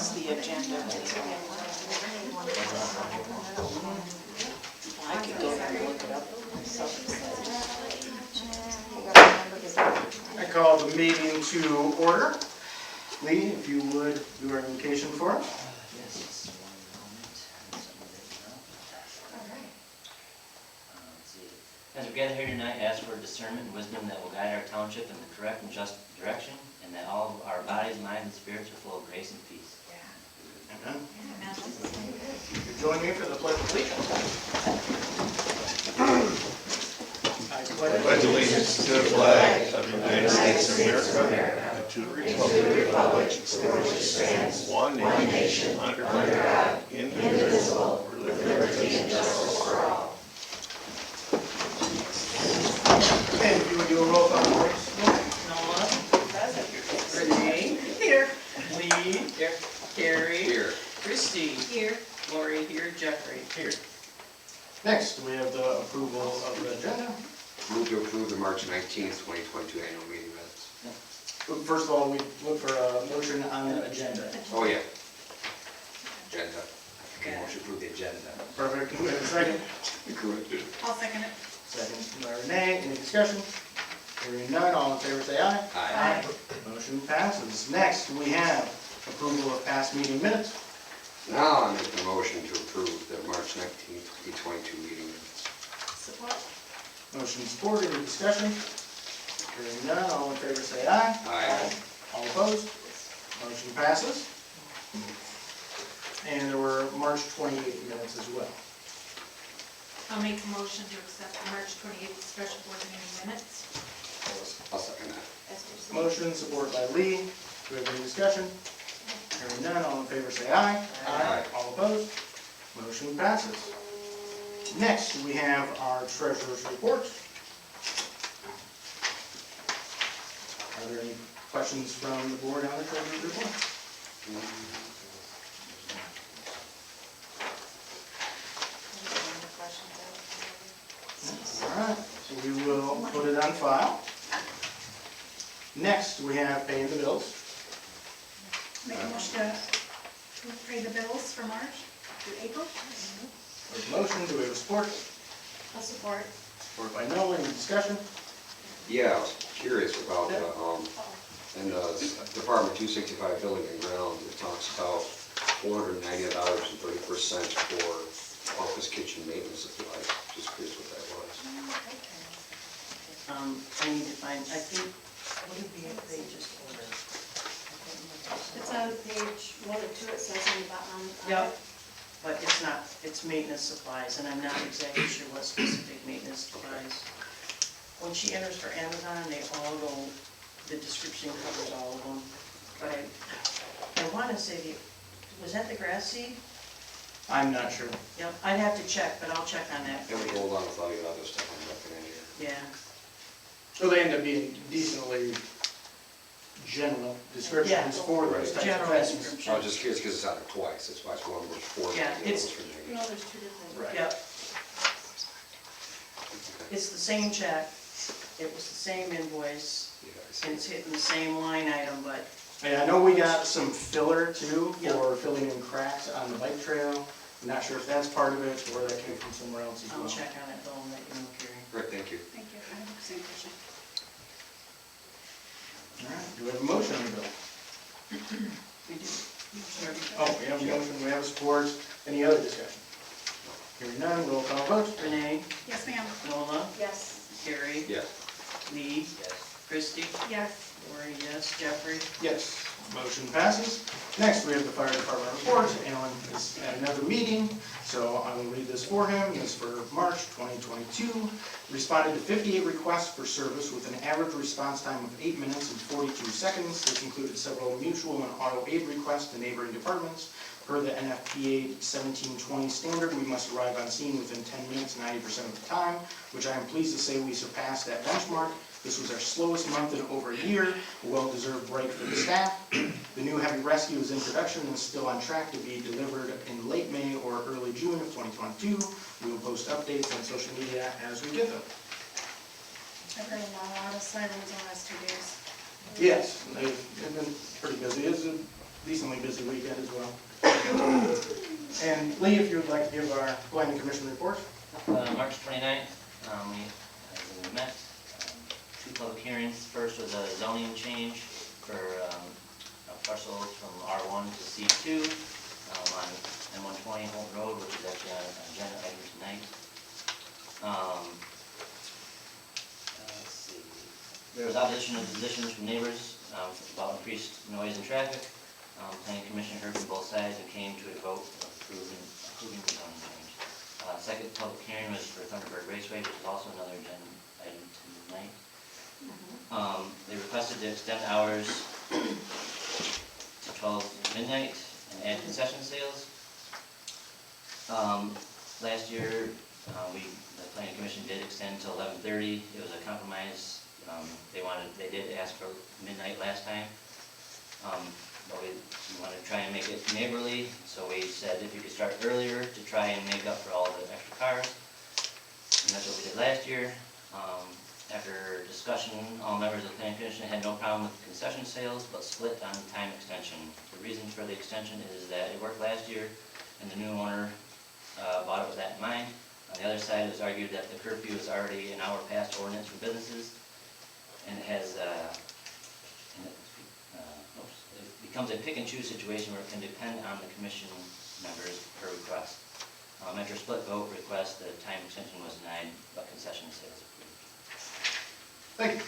is the agenda. I could go back and look it up myself. I call the meeting to order. Lee, if you would do our invocation for us. Yes, one moment. As we gather here tonight, ask for discernment and wisdom that will guide our township in the correct and just direction, and that all of our bodies, minds, and spirits are full of grace and peace. Amen. You join me for the pledge of allegiance. I Pledge allegiance to the flag of the United States of America and to the republic for which it stands, one nation, under God, indivisible, with liberty and justice for all. And if you would do a roll call, please. Noah. Present. Renee. Here. Lee. Here. Carrie. Here. Christie. Here. Lori here. Jeffrey. Here. Next, we have the approval of the agenda. Move to approve the March 19th, 2022 annual meeting minutes. First of all, we look for a motion on the agenda. Oh, yeah. Agenda. Motion to approve the agenda. Perfect. Can we have a second? Corrected. I'll second it. Second by Renee. Any discussion? Hearing none, all in favor say aye. Aye. Motion passes. Next, we have approval of past meeting minutes. Now I make the motion to approve the March 19th, 2022 meeting minutes. Support. Motion support, any discussion? Hearing none, all in favor say aye. Aye. All opposed? Motion passes. And there were March 28th minutes as well. I'll make a motion to accept the March 28th special board meeting minutes. I'll second that. Motion support by Lee. Do we have any discussion? Hearing none, all in favor say aye. Aye. All opposed? Motion passes. Next, we have our treasurer's report. Are there any questions from the board on the treasurer's report? All right, so we will put it on file. Next, we have paying the bills. Make a motion to pay the bills for March through April. There's a motion, do we have a support? I'll support. Support by Noah, any discussion? Yeah, I was curious about, in the Department 265 Building and Grounds, it talks about $490.30 for office kitchen maintenance supplies. Just curious what that was. I need to find, I think, what did they just order? It's on page 1 or 2, it says on the bottom. Yep, but it's not, it's maintenance supplies, and I'm not exactly sure what specific maintenance supplies. When she enters for Amazon, they all go, the description covers all of them. But I want to say, was that the grass seed? I'm not sure. Yep, I'd have to check, but I'll check on that And for we you. hold on with all the other stuff I'm looking at here. Yeah, So they end up being decently general descriptions for those types of general things. description. I was just curious because it's on it twice. That's why it's one was for. Yeah, it's- No, there's 2 different. Right. Yep, it's the same check, it was the same invoice, Yeah, I and see. it's hitting the same line item, but And I know we got some filler too Yep. for filling in cracks on the bike trail. I'm not sure if that's part of it or that came from somewhere else as I'll well. check on it though and let you know, Carrie. Great, thank you. Thank you. I have the same question. All right, do we have a motion on the bill? We do. Oh, we have a motion, we have a support. Any other discussion? Hearing none, roll call vote. Renee, Yes, ma'am. Nola, Yes. Carrie, Yes. Lee, Christie, Yes. Lori, yes, Jeffrey. Yes, motion passes. Next, we have the fire department report. Alan is at another meeting, so I will read this for him. This is for March 2022. Responded to 58 requests for service with an average response time of 8 minutes and 42 seconds. This included several mutual and auto aid requests to neighboring departments. Per the NFPA 1720 standard, we must arrive on scene within 10 minutes 90% of the time, which I am pleased to say we surpassed that benchmark. This was our slowest month in over a year, a well-deserved break for the staff. The new heavy rescue is in production and is still on track to be delivered in late May or early June of 2022. We will post updates on social media as we get them. I've heard a lot of sirens the last 2 days. Yes, they've been pretty busy. Is it decently busy weekend as well. And Lee, if you would like to give our planning commission report. March 29th, we met, two public hearings. First was a zoning change for parcels from R1 to C2 on M120 Holton Road, which is actually on an agenda item tonight. Let's see. There was opposition of positions from neighbors about increased noise and traffic. Planning commission heard from both sides and came to a vote of approving the zoning change. Second public hearing was for Thunderbird Raceway, which is also another agenda item tonight. They requested to extend hours to 12 midnight and add concession sales. Last year, the planning commission did extend to 11:30. It was a compromise. They did ask for midnight last time. But we wanted to try and make it neighborly, so we said if you could start earlier to try and make up for all the extra cars. And that's what we did last year. After discussion, all members of the planning commission had no problem with concession sales, but split on time extension. The reason for the extension is that it worked last year, and the new owner bought it with that in mind. On the other side, it was argued that the curfew is already an hour past ordinance for businesses, and it has it becomes a pick and choose situation where it can depend on the commission members per request. After a split vote request, the time extension was denied, but concession sales approved. Thank you.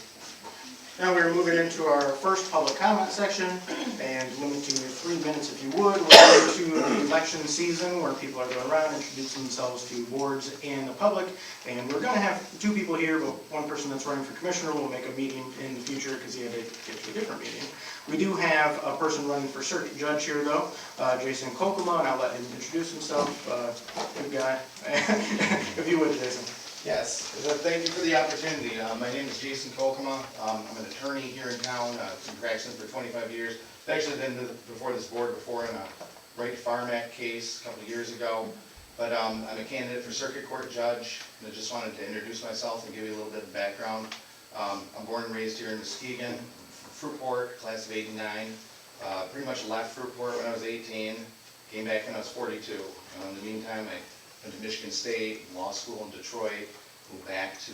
Now we're moving into our first public comment section, and limiting to 3 minutes if you would. We're going to the election season where people are going around introducing themselves to boards and the public. And we're going to have 2 people here, but one person that's running for commissioner will make a meeting in the future because he had to get to a different meeting. We do have a person running for circuit judge here though, Jason Kokoma, and I'll let him introduce himself. Good guy. If you would, Jason. Yes, thank you for the opportunity. My name is Jason Kokoma. I'm an attorney here in town, been practicing for 25 years. I've actually been before this board before in a Wright Farm Act case a couple of years ago. But I'm a candidate for circuit court judge, and I just wanted to introduce myself and give you a little bit of background. I'm born and raised here in Muskegon, Fruitport, class of '89. Pretty much left Fruitport when I was 18, came back when I was 42. In the meantime, I went to Michigan State, law school in Detroit, moved back to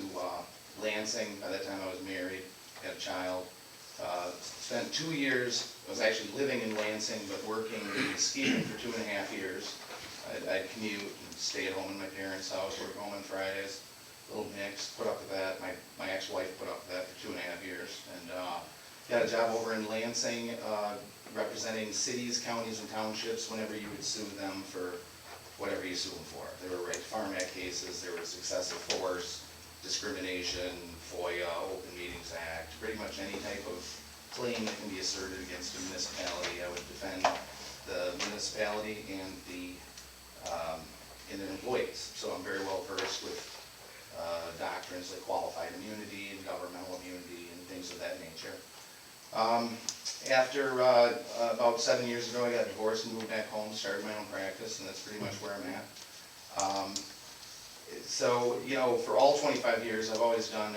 Lansing. By that time I was married, had a child. Spent 2 years, I was actually living in Lansing, but working in Muskegon for 2.5 years. I'd commute and stay at home in my parents' house, work home on Fridays, a little mix, put up with that. My ex-wife put up with that for 2.5 years. And got a job over in Lansing, representing cities, counties, and townships whenever you would sue them for whatever you sue them for. There were Wright Farm Act cases, there was excessive force, discrimination, FOIA, Open Meetings Act, pretty much any type of claim that can be asserted against a municipality. I would defend the municipality and their employees. So I'm very well versed with doctrines like qualified immunity and governmental immunity and things of that nature. After about 7 years ago, I got divorced and moved back home, started my own practice, and that's pretty much where I'm at. So, you know, for all 25 years, I've always done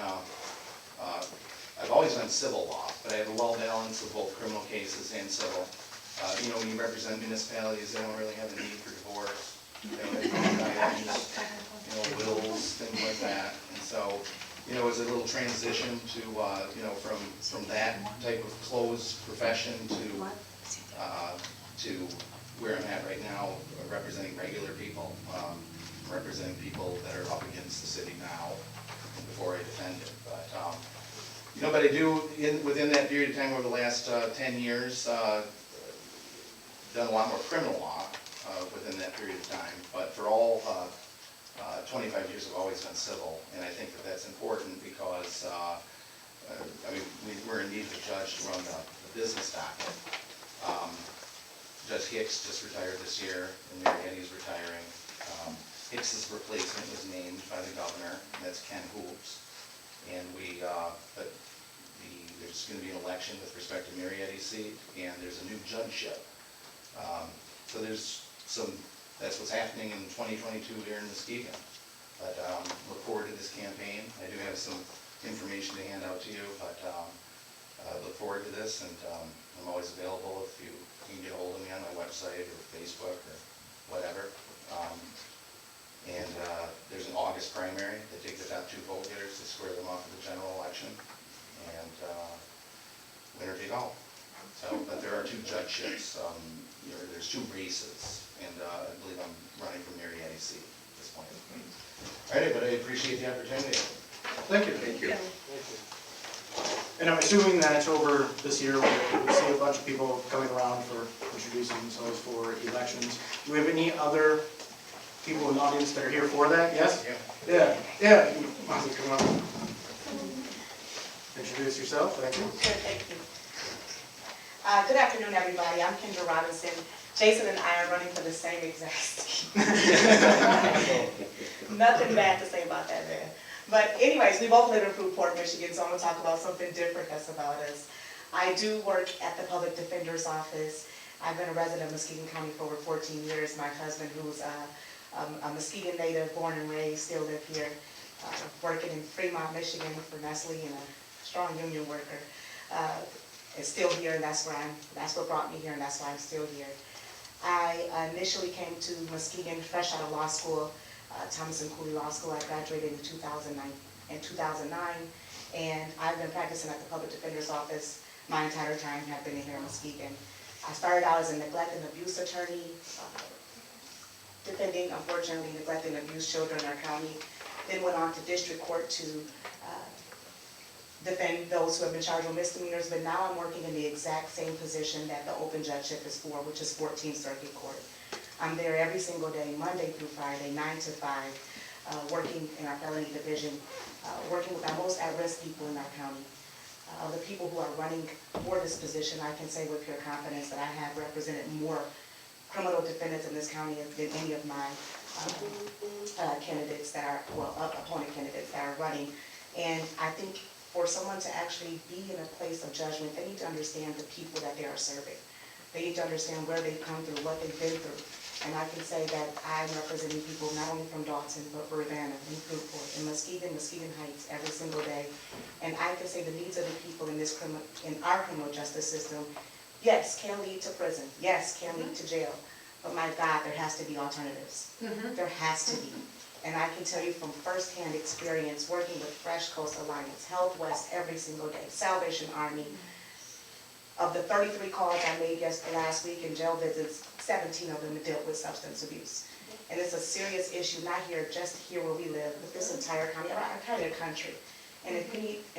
civil law, but I have a well balance of both criminal cases and civil. You know, when you represent municipalities, they don't really have a need for divorce. They don't have items, you know, wills, things like that. And so, you know, it was a little transition to, you know, from that type of closed profession to where I'm at right now, representing regular people, representing people that are up against the city now before I defend it. But, you know, but I do, within that period of time over the last 10 years, done a lot more criminal law within that period of time. But for all 25 years I've always done civil, and I think that that's important because, I mean, we're in need of a judge to run the business docket. Judge Hicks just retired this year, and Mary Eddie's retiring. Hicks's replacement was named by the governor, and that's Ken Hoops. And there's going to be an election with respect to Mary Eddie's seat, and there's a new judgeship. So that's what's happening in 2022 here in Muskegon. But look forward to this campaign. I do have some information to hand out to you, but look forward to this, and I'm always available if you You can get a hold of me on my website or Facebook or whatever. And there's an August primary. They take the top 2 vote getters to square them off for the general election. And winner take all. So, but there are 2 judgeships. There's 2 races. And I believe I'm running for Mary Hattie C at this point. All right, but I appreciate the opportunity. Thank you. Thank you. And I'm assuming that over this year, we'll see a bunch of people coming around for introducing themselves for elections. Do we have any other people in the audience that are here for that? Yes? Yeah. You want to come up? Introduce yourself, thank you. Sure, thank you. Good afternoon, everybody. I'm Kendra Robinson. Jason and I are running for the same exact seat. Nothing bad to say about that, man. But anyways, we both live in Fruitport, Michigan, so I'm going to talk about something different that's about us. I do work at the Public Defender's Office. I've been a resident of Muskegon County for over 14 years. My husband, who's a Muskegon native, born and raised, still live here, working in Fremont, Michigan for Nestle and a strong union worker. Is still here, and that's what brought me here, and that's why I'm still here. I initially came to Muskegon fresh out of law school, Thomas and Cooley Law School. I graduated in 2009, and I've been practicing at the Public Defender's Office my entire time. I've been here in Muskegon. I started out as a neglect and abuse attorney, defending, unfortunately, neglect and abused children in our county. Then went on to district court to defend those who have been charged with misdemeanors, but now I'm working in the exact same position that the open judgeship is for, which is 14th Circuit Court. I'm there every single day, Monday through Friday, 9 to 5, working in our felony division, working with our most at-risk people in our county. The people who are running for this position, I can say with pure confidence that I have represented more criminal defendants in this county than any of my candidates that are, opponent candidates that are running. And I think for someone to actually be in a place of judgment, they need to understand the people that they are serving. They need to understand where they've come through, what they've been through. And I can say that I'm representing people not only from Dalton, but Urbana, in Fruitport, in Muskegon Heights, every single day. And I can say the needs of the people in our criminal justice system, yes, can lead to prison. Yes, can lead to jail. But my God, there has to be alternatives. There has to be. And I can tell you from firsthand experience working with Fresh Coast Alliance, Health West every single day, Salvation Army. Of the 33 calls I made last week in jail visits, 17 of them dealt with substance abuse. And it's a serious issue, not just here where we live, but this entire county, our entire country. And if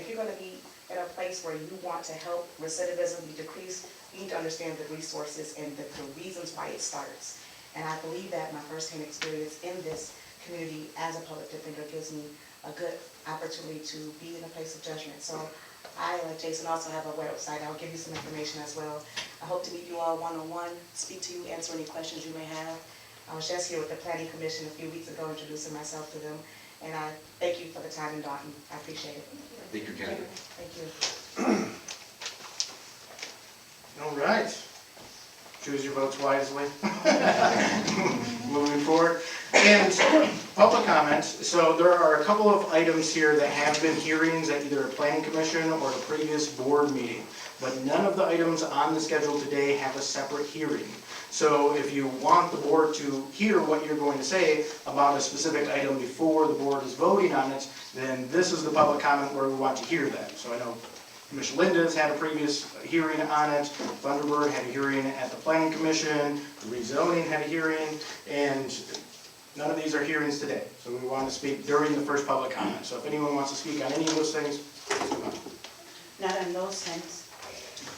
you're going to be in a place where you want to help recidivism be decreased, you need to understand the resources and the reasons why it starts. And I believe that my firsthand experience in this community as a public defender gives me a good opportunity to be in a place of judgment. So I, like Jason, also have a website. I'll give you some information as well. I hope to meet you all one-on-one, speak to you, answer any questions you may have. I was just here with the Planning Commission a few weeks ago introducing myself to them. And I thank you for the time in Dalton. I appreciate it. Thank you, Ken. Thank you. All right. Choose your votes wisely. Moving forward. And public comments. So there are a couple of items here that have been hearings at either a planning commission or a previous board meeting. But none of the items on the schedule today have a separate hearing. So if you want the board to hear what you're going to say about a specific item before the board is voting on it, then this is the public comment where we want to hear that. So I know Michelin has had a previous hearing on it, Thunderbird had a hearing at the Planning Commission, rezoning had a hearing, and none of these are hearings today. So we want to speak during the first public comment. So if anyone wants to speak on any of those things, please come up. Not on those things.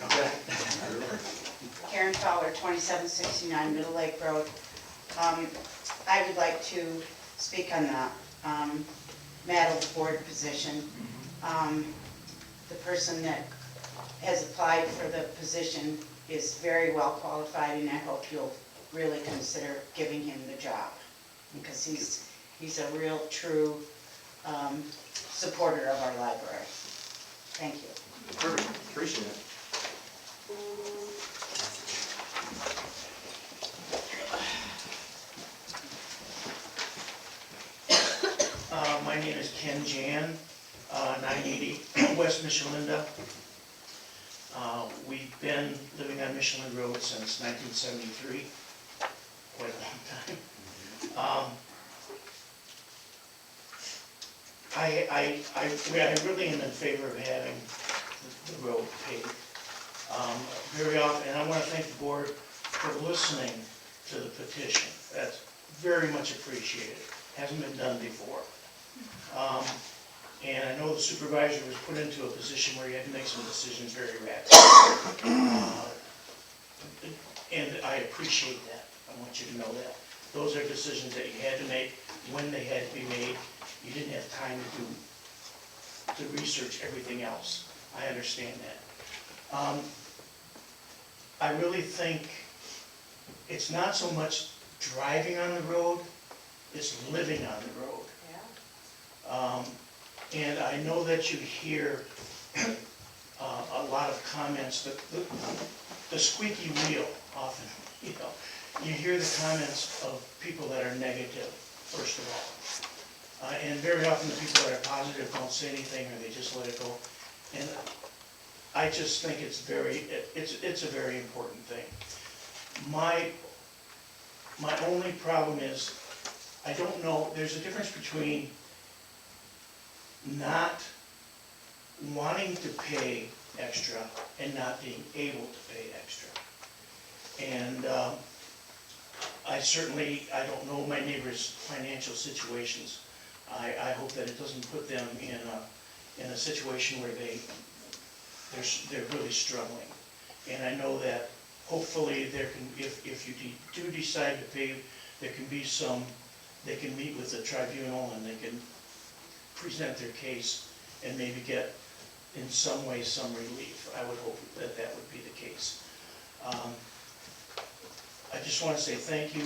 Okay. Karen Fowler, 2769 Middle Lake Road. I would like to speak on the Meadows board position. The person that has applied for the position is very well qualified, and I hope you'll really consider giving him the job, because he's a real, true supporter of our library. Thank you. Perfect. Appreciate it. My name is Ken Jan, 980 West Michelin. we've been living on Michelin Road since 1973, quite a long time. I really am in favor of having the road paved. Very often, and I want to thank the board for listening to the petition. That's very much appreciated. Hasn't been done before. And I know the supervisor was put into a position where he had to make some decisions very rapidly. And I appreciate that. I want you to know that. Those are decisions that you had to make when they had to be made. You didn't have time to research everything else. I understand that. I really think it's not so much driving on the road, it's living on the road. And I know that you hear a lot of comments, the squeaky wheel often, you hear the comments of people that are negative, first of all. And very often the people that are positive don't say anything or they just let it go. And I just think it's a very important thing. My only problem is, I don't know, there's a difference between not wanting to pay extra and not being able to pay extra. And I don't know my neighbors' financial situations. I hope that it doesn't put them in a situation where they're really struggling. And I know that hopefully there can, if you do decide to pay, there can be they can meet with the tribunal and they can present their case and maybe get in some way some relief. I would hope that that would be the case. I just want to say thank you,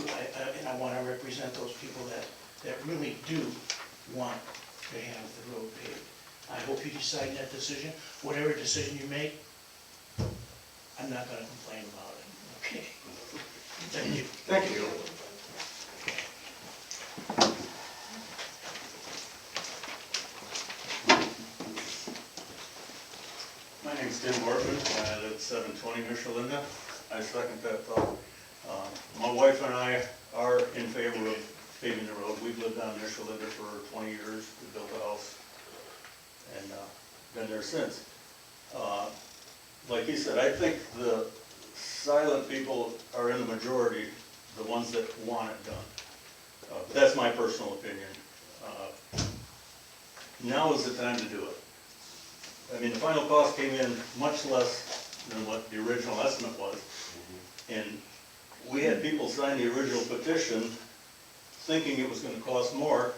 and I want to represent those people that really do want to have the road paved. I hope you decide that decision. Whatever decision you make, I'm not going to complain about it. Okay. Thank you. Thank you. My name's Tim Bortman, I live at 720 Michelin. I second that thought. My wife and I are in favor of paving the road. We've lived on Michelin for 20 years. We built a house and been there since. Like he said, I think the silent people are in the majority, the ones that want it done. But that's my personal opinion. Now is the time to do it. I mean, the final cost came in much less than what the original estimate was. And we had people sign the original petition thinking it was going to cost more.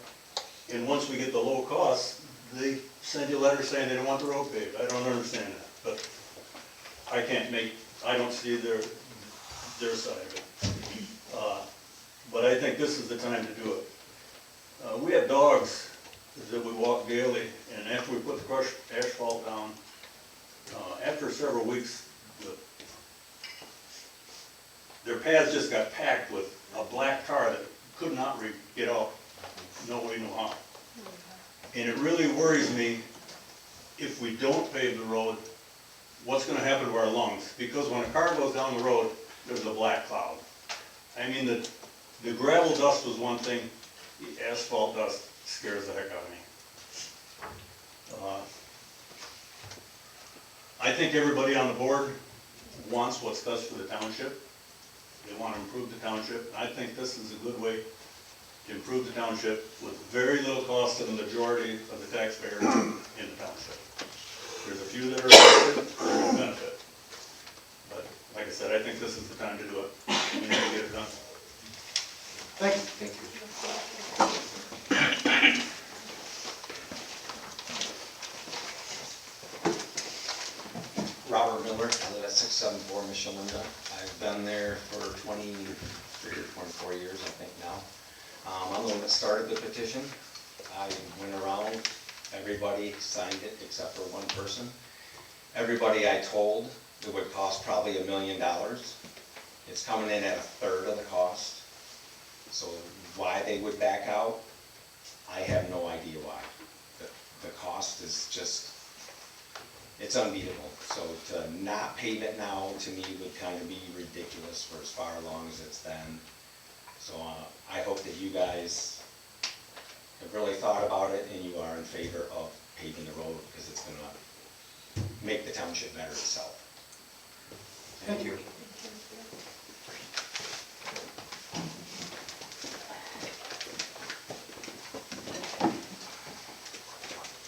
And once we get the low cost, they send you a letter saying they don't want the road paved. I don't understand that. But I don't see their side of it. But I think this is the time to do it. We have dogs that we walk daily, and after we put the crushed asphalt down, after several weeks, their paths just got packed with a black tar that could not get out. Nobody knew how. And it really worries me if we don't pave the road, what's going to happen to our lungs? Because when a car goes down the road, there's a black cloud. I mean, the gravel dust was one thing, the asphalt dust scares the heck out of me. I think everybody on the board wants what's best for the township. They want to improve the township. I think this is a good way to improve the township with very little cost to the majority of the taxpayers in the township. There's a few that are going to benefit. But like I said, I think this is the time to do it. We need to get it done. Thank you. Thank you. Robert Miller, I live at 674 Michelin. I've been there for 23 or 24 years, I think now. I'm the one that started the petition. I went around, everybody signed it except for one person. Everybody I told it would cost probably $1 million. It's coming in at 1/3 of the cost. So why they would back out, I have no idea why. The cost is just it's unbeatable. So to not pave it now, to me, would kind of be ridiculous for as far along as it's been. So I hope that you guys have really thought about it and you are in favor of paving the road, because it's gonna make the township better itself. Thank you.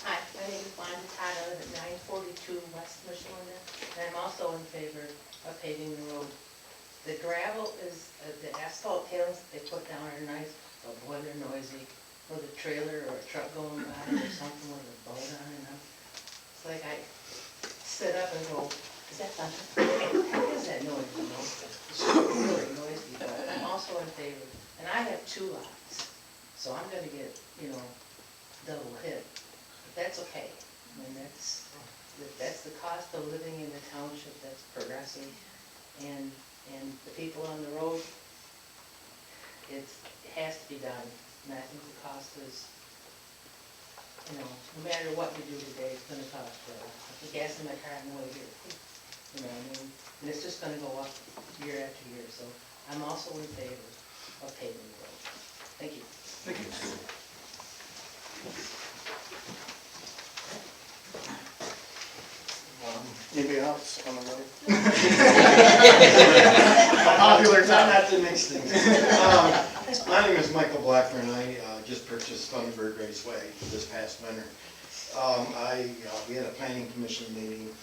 Hi, my name is Wanda Todd. I live at 942 West Michelin, and I'm also in favor of paving the road. The gravel is, the asphalt tailings they put down are nice, but boy, they're noisy. With a trailer or a truck going by or something with a boat on it. It's like I sit up and go, is that thunder? What is that noise, you know? It's really noisy, but I'm also in favor. And I have 2 lots, so I'm gonna get, you know, double hit. But that's okay. I mean, that's the cost of living in the township that's progressive. And the people on the road, it has to be done. And I think the cost is, you know, no matter what we do today, it's gonna cost for us. I put gas in my car on the way here. You know what I mean? And it's just gonna go up year after year, so I'm also in favor of paving the road. Thank you. Thank you. Anybody else on the road? Popular Try time. not to mix things. My name is Michael Blackburn. I just purchased Thunderbird Raceway this past winter. We had a planning commission meeting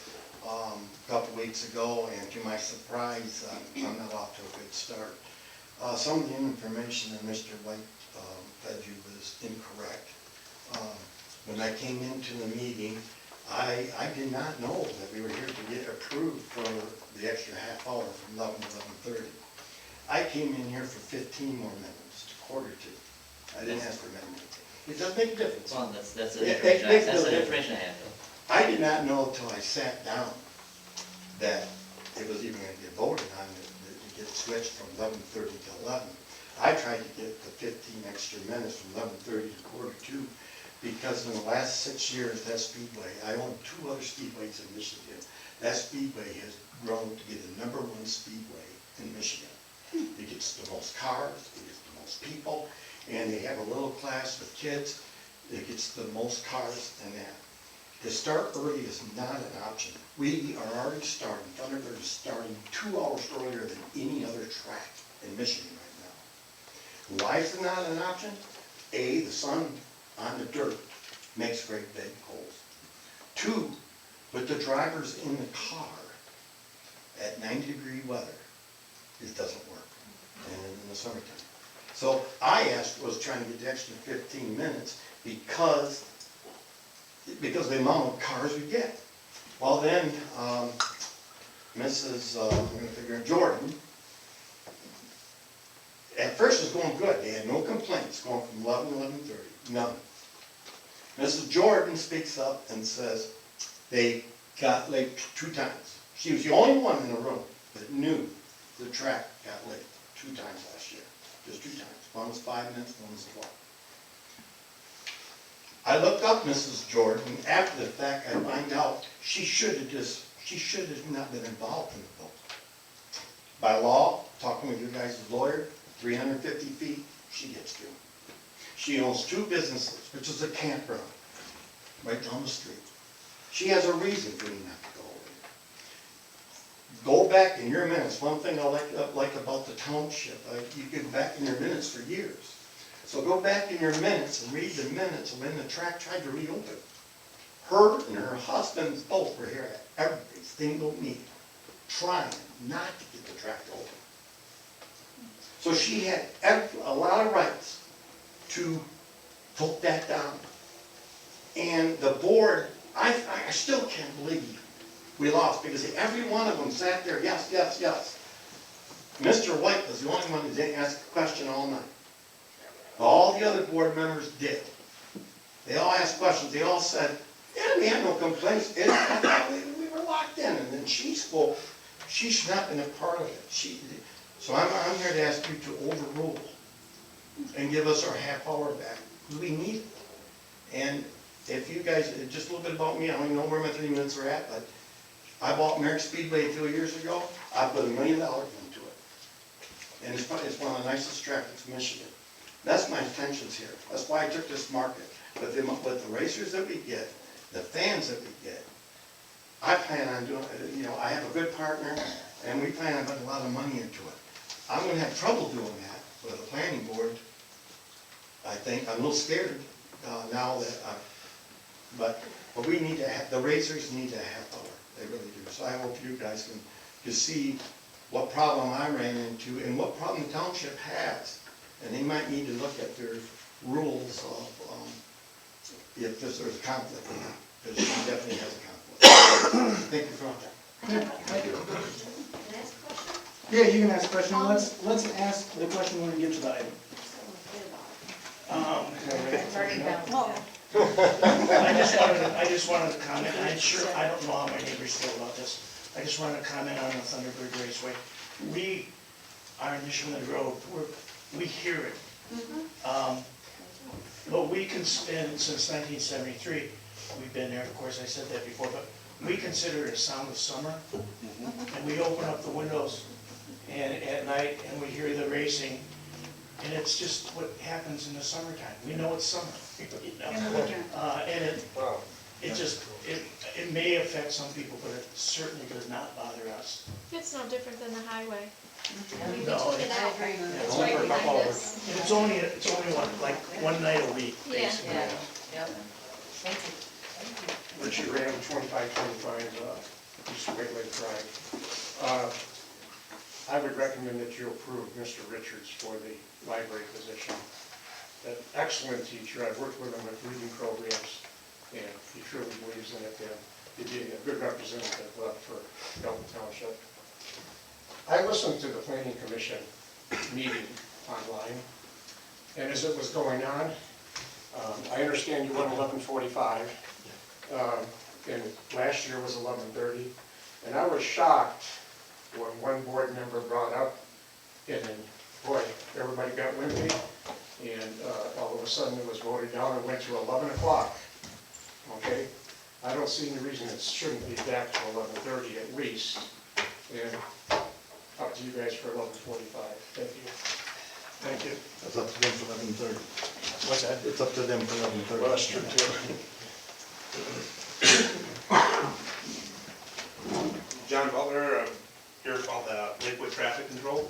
a couple weeks ago, and to my surprise, I'm not off to a good start. Some of the information that Mr. White fed you was incorrect. When I came into the meeting, I did not know that we were here to get approved for the extra half hour from 11 to 11:30. I came in here for 15 more minutes, to quarter to. I didn't ask for amendment. It doesn't make a difference. Well, that's the It information, makes that's no the difference. information I have, though. I did not know until I sat down that it was even gonna get voted on, to get switched from 11:30 to 11. I tried to get the 15 extra minutes from 11:30 to quarter to, because in the last 6 years, that speedway, I own 2 other speedways in Michigan. That speedway has grown to be the #1 speedway in Michigan. It gets the most cars, it gets the most people, and they have a little class with kids. It gets the most cars and that. To start early is not an option. We are already starting, Thunderbird is starting 2 hours earlier than any other track in Michigan right now. Why is it not an option? A, the sun on the dirt makes great big holes. 2, with the drivers in the car at 90-degree weather, it doesn't work in the summertime. So I was trying to get the extra 15 minutes because of the amount of cars we get. Well then, Mrs. I'm gonna figure out Jordan, at first it was going good. They had no complaints going from 11 to 11:30, none. Mrs. Jordan speaks up and says they got late 2 times. She was the only one in the room that knew the track got late 2 times last year, just 2 times. One was 5 minutes, one was 12. I looked up Mrs. Jordan. After the fact, I find out she should have not been involved in the vote. By law, talking with you guys as a lawyer, 350 feet, she gets through. She owns 2 businesses, which is a campground right down the street. She has a reason for me not to go over there. Go back in your minutes. One thing I like about the township, you get back in your minutes for years. So go back in your minutes and read the minutes of when the track tried to reopen. Her and her husband both were here at every single meeting, trying not to get the track open. So she had a lot of rights to vote that down. And the board, I still can't believe we lost, because every one of them sat there, yes, yes, yes. Mr. White was the only one who didn't ask a question all night. All the other board members did. They all asked questions. They all said, yeah, we had no complaints. We were locked in. And then she spoke. She should not have been a part of it. So I'm here to ask you to overrule and give us our half hour back, because we need it. And if you guys, just a little bit about me, I don't even know where my 3 minutes are at, but I bought Merrick Speedway 2 years ago. I put $1 million into it. And it's probably, it's one of the nicest tracks in Michigan. That's my intentions here. That's why I took this market. With the racers that we get, the fans that we get, I plan on doing, you know, I have a good partner, and we plan on putting a lot of money into it. I'm gonna have trouble doing that with the planning board. I think, I'm a little scared now that, but we need to have, the racers need to have power. They really do. So I hope you guys can see what problem I ran into and what problem the township has. And they might need to look at their rules of, if there's a conflict or not, because she definitely has a conflict. Thank you for that. Thank you. Can I ask a question? Yeah, you can ask a question. Let's ask the question when we get to the item. It's already down. I just wanted to comment, I'm sure, I don't know how my neighbors feel about this. I just wanted to comment on the Thunderbird Raceway. We are in Michelin Road, we hear it. But we can spend, since 1973, we've been there, of course, I said that before, but we consider it a sound of summer. And we open up the windows and at night and we hear the racing. And it's just what happens in the summertime. We know it's summer. You know? And it may affect some people, but it certainly does not bother us. It's no different than the highway. No, It's right behind us. and it's only like one night a week, Yeah. basically. Yep. Thank you. Richard Ram, 2525 East Great Lake Drive. I would recommend that you approve Mr. Richards for the library position. An excellent teacher. I've worked with him with reading programs, and he truly believes in it, and he'd be a good representative for Dalton Township. I listened to the Planning Commission meeting online, and as it was going on, I understand you went 11:45, and last year was 11:30, and I was shocked when one board member brought up, and then, boy, everybody got wimpy, and all of a sudden it was voted down and went to 11 o'clock, okay? I don't see any reason it shouldn't be back to 11:30 at least, and up to you guys for 11:45. Thank you. Thank you. It's up to them for 11:30. What's that? It's up to them for 11:30. Well, that's true too. John Butler, here about the liquid traffic control.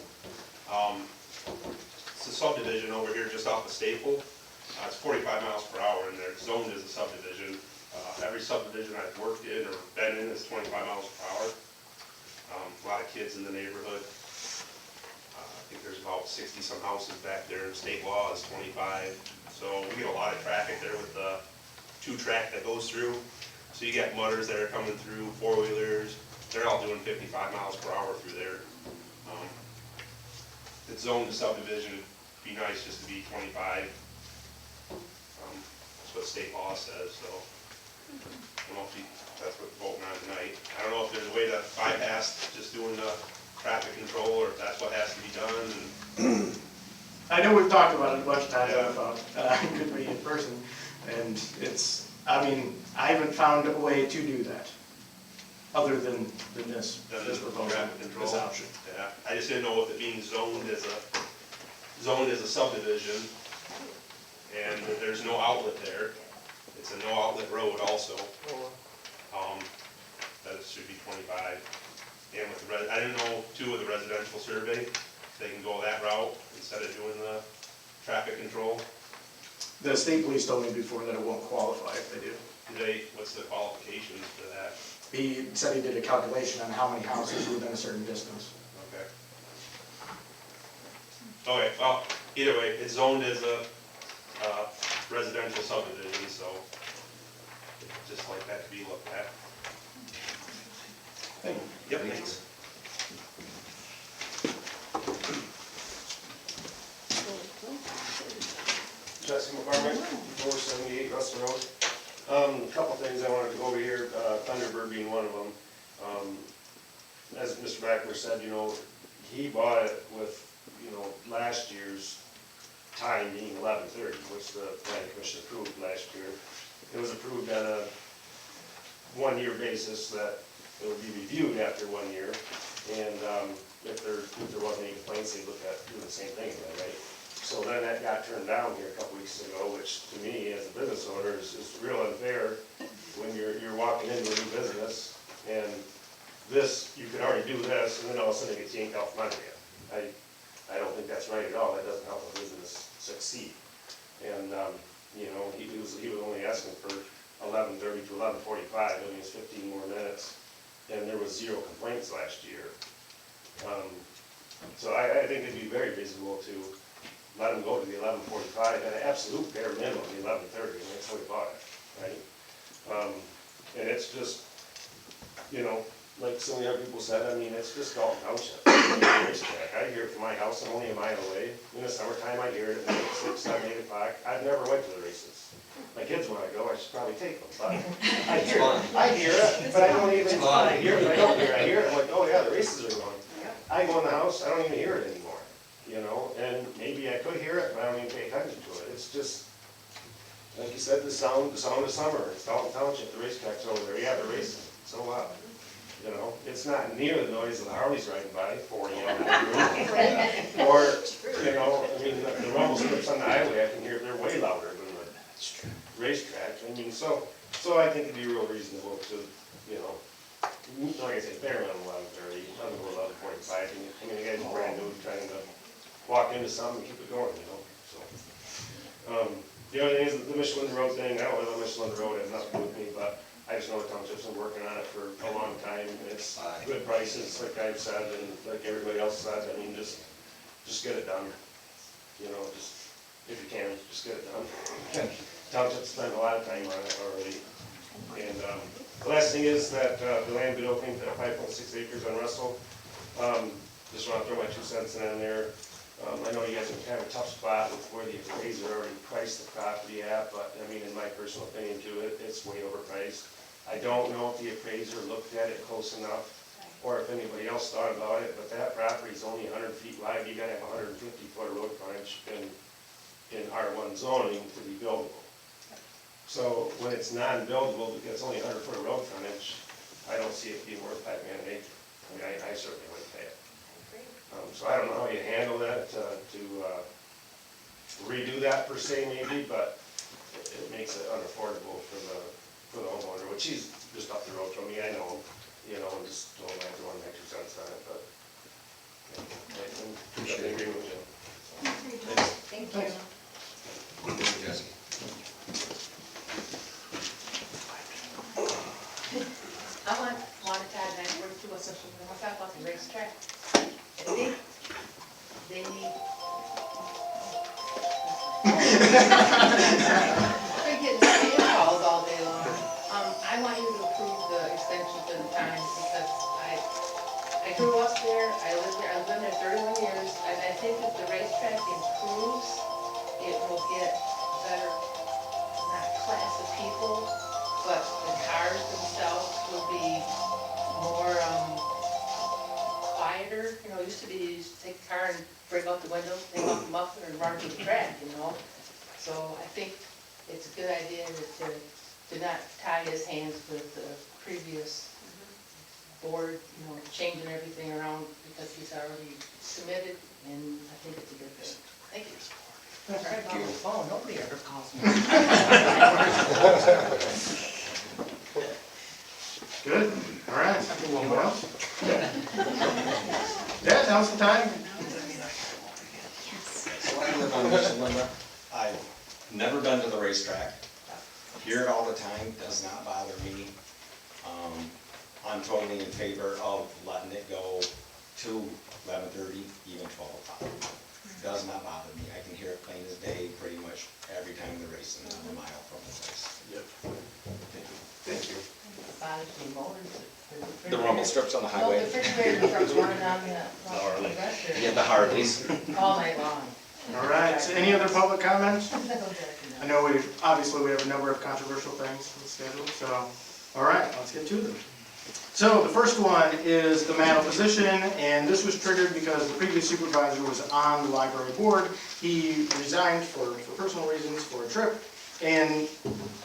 It's a subdivision over here just off of Staple. It's 45 miles per hour and they're zoned as a subdivision. Every subdivision I've worked in or been in is 25 miles per hour. A lot of kids in the neighborhood. I think there's about 60 some houses back there. State law is 25. So we get a lot of traffic there with the 2 track that goes through. So you got mudders that are coming through, 4-wheelers. They're all doing 55 miles per hour through there. It's zoned to subdivision. It'd be nice just to be 25. That's what state law says, so. I don't know if that's what we're voting on tonight. I don't know if there's a way to bypass just doing the traffic control or if that's what has to be done. And I know we've talked about it a bunch of times on the phone, could be in person, and it's, I mean, I haven't found a way to do that, other than this proposal, traffic control. this option. Yeah, I just didn't know if it being zoned as a subdivision, and there's no outlet there. It's a no outlet road also. That it should be 25. And with the I didn't know too with the residential survey, they can go that route instead of doing the traffic control. The state police told me before that it won't qualify if they do. What's the qualifications for that? He said he did a calculation on how many houses within a certain distance. Okay. Okay, well, either way, it's zoned as a residential subdivision, so just like that to be looked at. Thank you. Yep, thanks. Jesse McCormick, 478 Russell Road. A couple things I wanted to go over here, Thunderbird being one of them. As Mr. Backler said, you know, he bought it with, you know, last year's time being 11:30, which the planning commission approved last year. it was approved on a one-year basis that it would be reviewed after 1 year. And if there wasn't any complaints, they'd look at doing the same thing again, right? So then that got turned down here a couple weeks ago, which to me, as a business owner, is real unfair when you're walking into a new business and this, you could already do this, and then all of a sudden it gets yanked out from under you. I don't think that's right at all. That doesn't help a business succeed. And, you know, he was only asking for 11:30 to 11:45, I mean, it's 15 more minutes, and there was 0 complaints last year. So I think it'd be very reasonable to let them go to the 11:45, at an absolute bare minimum, the 11:30, and that's what he bought it, right? And it's just, you know, like some of the other people said, I mean, it's just Dalton Township. I hear it from my house, I'm only a mile away. In the summertime, I hear it at 6, 7, 8 o'clock. I've never went to the races. My kids want to go, I should probably take them, but I hear it, but I don't even, I hear it, I hear it, I'm like, oh yeah, the races are going. I go in the house, I don't even hear it anymore, you know, and maybe I could hear it, but I don't even pay attention to it. It's just, like you said, the sound of summer. It's Dalton Township, the racetrack's over there, yeah, they're racing, so what? You know, it's not near the noise of the Harleys riding by, 40 on the road. Or, you know, I mean, the rumble strips on the highway, I can hear, they're way louder than the racetrack. I mean, so I think it'd be real reasonable to, you know, like I say, fair minimum 11:30, I'm gonna go 11:45. I mean, the guy's brand new, trying to walk into something and keep it going, you know, so. The other thing is the Michelin Road thing. I don't live on Michelin Road, it has nothing to do with me, but I just know the township's been working on it for a long time, and it's good prices, like I've said, and like everybody else said. I mean, just get it done. You know, just, if you can, just get it done. Township spent a lot of time on it already. And the last thing is that the land bid opening at 5.6 acres on Russell. Just want to throw my 2 cents in on there. I know you guys are kind of a tough spot with where the appraiser already priced the property at, but I mean, in my personal opinion too, it's way overpriced. I don't know if the appraiser looked at it close enough, or if anybody else thought about it, but that property is only 100 feet wide. You gotta have 150 foot of road frontage in R1 zoning to be buildable. So when it's non-buildable, because it's only 100 foot of road frontage, I don't see it being worth $5 grand an acre. I mean, I certainly wouldn't pay it. So I don't know how you handle that, to redo that per se maybe, but it makes it unaffordable for the homeowner, which he's just up the road from me, I know him, you know, and just don't like throwing my 2 cents on it, but I definitely agree with you. Thank you. Jesse. I wanted to add that word to us, when I talk about the racetrack. I think they need. They're getting spam calls all day long. I want you to approve the extension for the time because I grew up there, I lived there 31 years, and I think if the racetrack improves, it will get better, not class of people, but the cars themselves will be more, quieter. You know, it used to be, you used to take the car and break out the window, take off the muffler and run to the track, you know? So I think it's a good idea to not tie his hands with the previous board, you know, changing everything around because he's already submitted, and I think it's a good thing. Thank you. Thank you. Oh, nobody ever calls me. Good, all right. Anyone else? Yeah, now's the time. So I live on Michelin. I've never been to the racetrack. Hear it all the time, does not bother me. I'm totally in favor of letting it go to 11:30, even 12 o'clock. Does not bother me. I can hear it plain as day pretty much every time they're racing. I'm a mile from the place. Yep. Thank you. Bothers me more is The rumble strips on the No, highway. the refrigerator trucks running down the. Yeah, the Harleys. All night long. All right, so any other public comments? I know obviously we have a number of controversial things on the schedule, so, all right, let's get to them. So the first one is the Mantle position, and this was triggered because the previous supervisor was on the library board. He resigned for personal reasons for a trip, And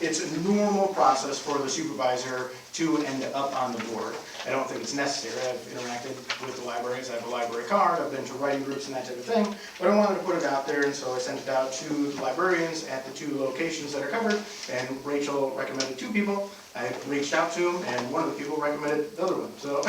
it's a normal process for the supervisor to end up on the board. I don't think it's necessary. I've interacted with the libraries. I have a library card. I've been to writing groups and that type of thing. But I wanted to put it out there, and so I sent it out to the librarians at the 2 locations that are covered. And Rachel recommended 2 people. I reached out to them, and one of the people recommended the other one. So,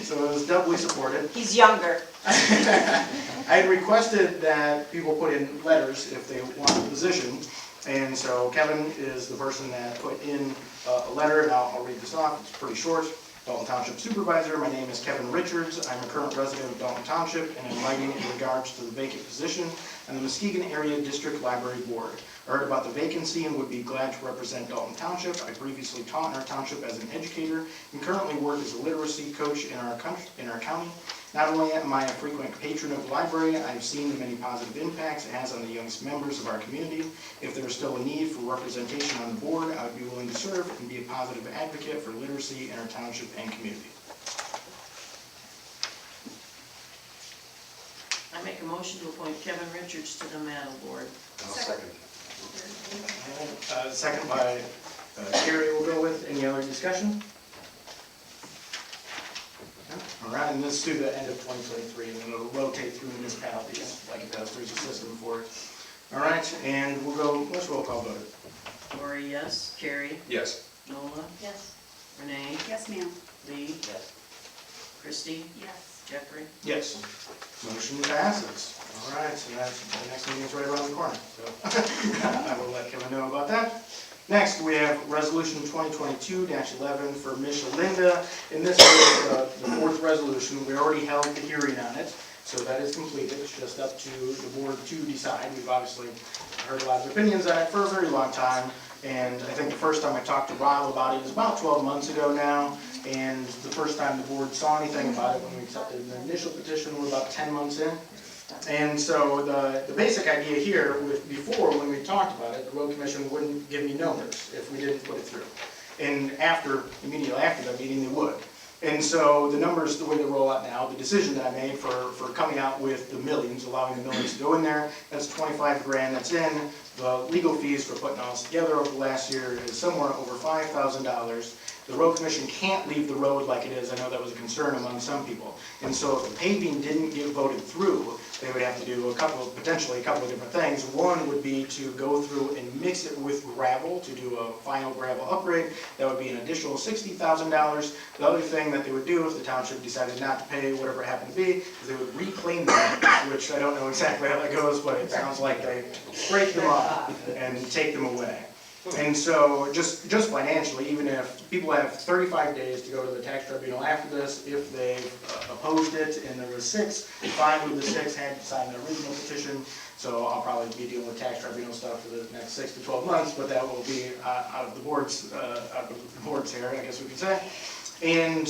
so it was doubly supported. He's younger. I had requested that people put in letters if they want the position, and so Kevin is the person that put in a letter, and I'll read this off. It's pretty short. Dalton Township Supervisor, my name is Kevin Richards. I'm a current resident of Dalton Township, and I'm writing in regards to the vacant position on the Muskegon Area District Library Board. I heard about the vacancy and would be glad to represent Dalton Township. I previously taught in our township as an educator and currently work as a literacy coach in our county. Not only am I a frequent patron of the library, I've seen the many positive impacts it has on the youngest members of our community. If there is still a need for representation on the board, I would be willing to serve and be a positive advocate for literacy in our township and community. I make a motion to appoint Kevin Richards to the Mattel Board. I'll second. Second by Carrie we'll go with. Any other discussion? All right, and this is through the end of 2023, and then it'll rotate through municipalities like it does. There's a system for it. All right, and we'll go, let's roll call vote. Lori, yes. Carrie? Yes. Nola? Yes. Renee? Yes, ma'am. Lee? Yes. Christie? Yes. Jeffrey? Yes. Motion passes. All right, so that's, the next meeting is right around the corner, so I will let Kevin know about that. Next, we have Resolution 2022-11 for Michelinda, and this is the 4th resolution. We already held the hearing on it, so that is completed. It's just up to the board to decide. We've obviously heard a lot of opinions on it for a very long time, and I think the first time I talked to Rob about it was about 12 months ago now, and the first time the board saw anything about it when we accepted the initial petition, we're about 10 months in. And so the basic idea here, before when we talked about it, the road commission wouldn't give me numbers if we didn't put it through. And immediately after that meeting, they would. And so the numbers, the way they roll out now, the decision that I made for coming out with the millions, allowing the millions to go in there, that's 25 grand that's in. The legal fees for putting all this together over the last year is somewhere over $5,000. The road commission can't leave the road like it is. I know that was a concern among some people. And so if the paving didn't get voted through, they would have to do potentially a couple of different things. One would be to go through and mix it with gravel to do a final gravel upgrade. That would be an additional $60,000. The other thing that they would do if the township decided not to pay whatever it happened to be, is they would reclaim them, which I don't know exactly how that goes, but it sounds like they break them up and take them away. And so just financially, even if people have 35 days to go to the tax tribunal after this, if they've opposed it and there was 6, 5 of the 6 had to sign the original petition. So I'll probably be dealing with tax tribunal stuff for the next 6 to 12 months, but that will be out of the board's hair, I guess we could say. And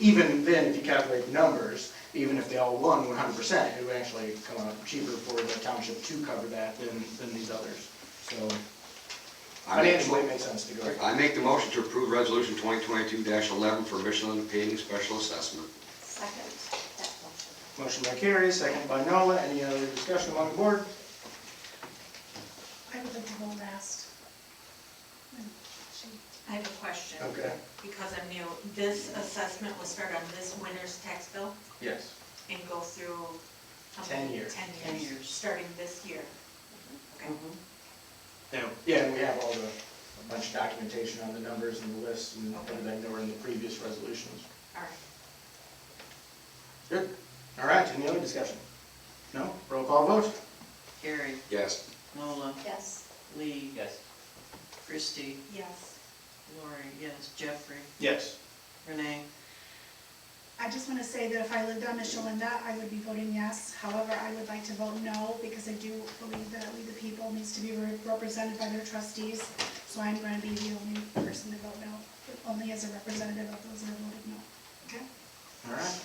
even then, if you calculate the numbers, even if they all won 100%, it would actually come out cheaper for the township to cover that than these others. So financially, it makes sense to go. I make the motion to approve Resolution 2022-11 for Michelin paving special assessment. Second. That motion. Motion by Carrie, second by Nola. Any other discussion among the board? I would like to go last. I have a question. Okay. Because I'm new, this assessment will start on this winter's tax bill Yes. and go through how 10 many? years. 10 10 years. starting this year. Okay. Yeah, and we have all a bunch of documentation on the numbers and the lists and everything that were in the previous resolutions. All right. Good. All right, any other discussion? No? Roll call vote? Carrie? Yes. Nola? Yes. Lee? Yes. Christie? Yes. Lori? Yes. Jeffrey? Yes. Renee? I just want to say that if I lived on Michelinda, I would be voting yes. However, I would like to vote no because I do believe that we, the people, needs to be represented by their trustees. So I'm going to be the only person to vote no, but only as a representative of those that voted no. Okay? All right.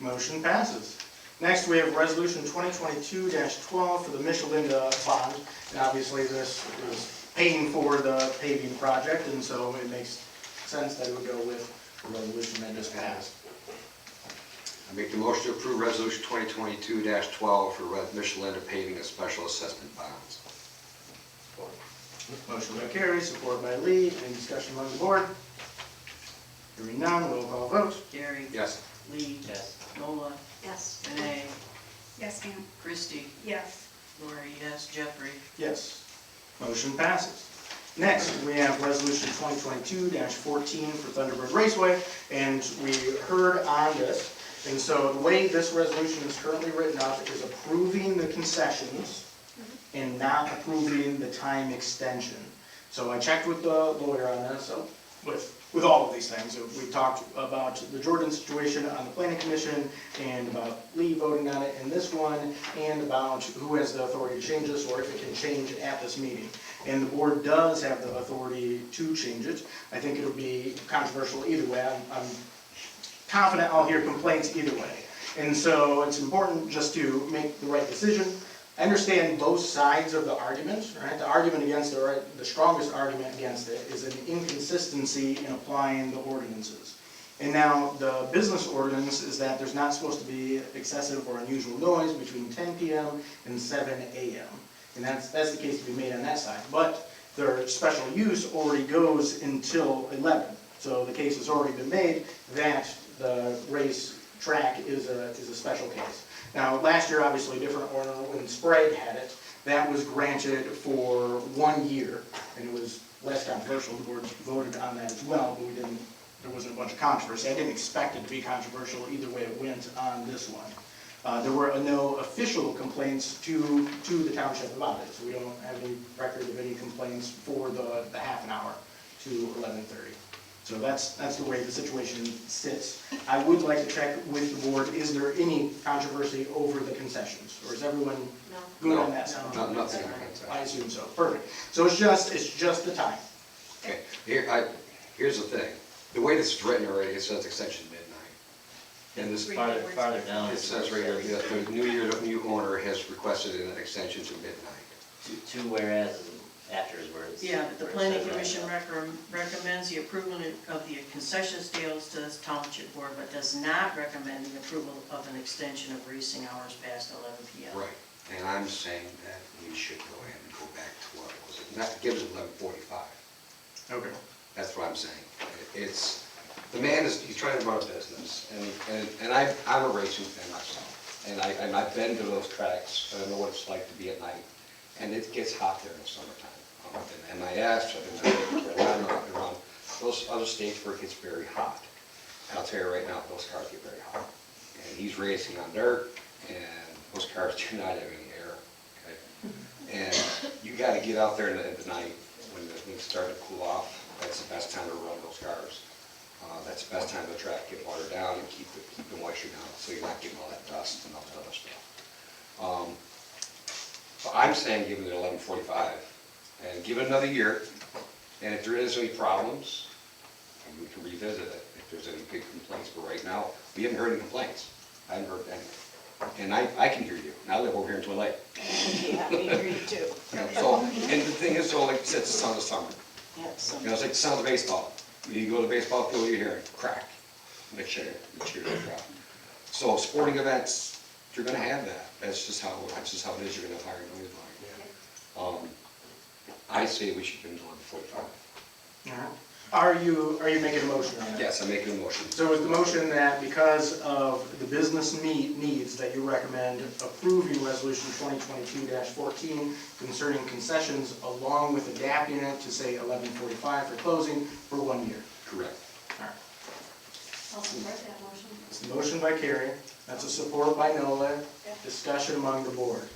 Motion passes. Next, we have Resolution 2022-12 for the Michelinda bond. And obviously, this is paying for the paving project, and so it makes sense that it would go with the resolution that just passed. I make the motion to approve Resolution 2022-12 for Michelinda paving and special assessment bonds. Motion by Carrie, support by Lee. Any discussion among the board? Hearing none, roll call vote. Gary. Yes. Lee. Yes. Nola. Yes. Renee. Yes, ma'am. Christie. Yes. Lori, yes. Jeffrey. Yes. Motion passes. Next, we have Resolution 2022-14 for Thunderbird Raceway, and we heard on this. And so the way this resolution is currently written up is approving the concessions and not approving the time extension. So I checked with the lawyer on this, so with all of these things. We talked about the Jordan situation on the planning commission and about Lee voting on it in this one and about who has the authority to change this or if it can change at this meeting. And the board does have the authority to change it. I think it'll be controversial either way. I'm confident I'll hear complaints either way. And so it's important just to make the right decision. I understand both sides of the argument, right? The argument against it, or the strongest argument against it, is an inconsistency in applying the ordinances. And now, the business ordinance is that there's not supposed to be excessive or unusual noise between 10 p.m. and 7 a.m. And that's the case to be made on that side. But their special use already goes until 11. So the case has already been made that the race track is a special case. Now, last year, obviously, different order when Sprague had it, that was granted for 1 year, and it was less controversial. The board voted on that as well, but there wasn't a bunch of controversy. I didn't expect it to be controversial either way it went on this one. There were no official complaints to the township about it, so we don't have any record of any complaints for the half an hour to 11:30. So that's the way the situation sits. I would like to check with the board, is there any controversy over the concessions? Or is everyone good on that side? No, nothing on that side. I assume so, perfect. So it's just the time. Okay, here's the thing. The way this is written already, it says extension midnight. And this, Farther down. it says right here, that the new owner has requested an extension to midnight. Two whereas after is where it's. Yeah, but the where it planning says commission right recommends the approval of the concession deals to the township board, but does not recommend the approval of an extension of racing hours past 11 p.m. Right, and I'm saying that we should go ahead and go back to what was it, that gives it 11:45. Okay. That's what I'm saying. It's, the man he's trying to run a business, and I'm a racing fan myself. And I've been to those tracks, and I know what it's like to be at night, and it gets hot there in the summertime. And I asked, around those other states where it gets very hot. And I'll tell you right now, those cars get very hot. And he's racing on dirt, and those cars do not have any air, okay? And you gotta get out there at the night when the things start to cool off. That's the best time to run those cars. That's the best time to track, get water down and keep the moisture down, so you're not getting all that dust and all that other stuff. So I'm saying give it 11:45 and give it another year. And if there is any problems, we can revisit it if there's any big complaints. But right now, we haven't heard any complaints. I haven't heard any. And I can hear you. And I live over here in Twin Lake. Yeah, we hear you too. You know, so, and the thing is, so like you said, it's the sound of summer. Yeah, so. You know, it's like the sound of baseball. You go to the baseball field, you hear it crack. They cheer the crowd. So sporting events, you're gonna have that. That's just how it is. You're gonna have higher noise volume. I say we should give them 11:45. Are you making a motion on that? Yes, I'm making a motion. So is the motion that because of the business needs that you recommend approving resolution 2022-14 concerning concessions along with adapting it to say 11:45 for closing for 1 year? Correct. All right. I'll support that motion. It's a motion by Carrie. That's a support by Nola. Discussion among the board.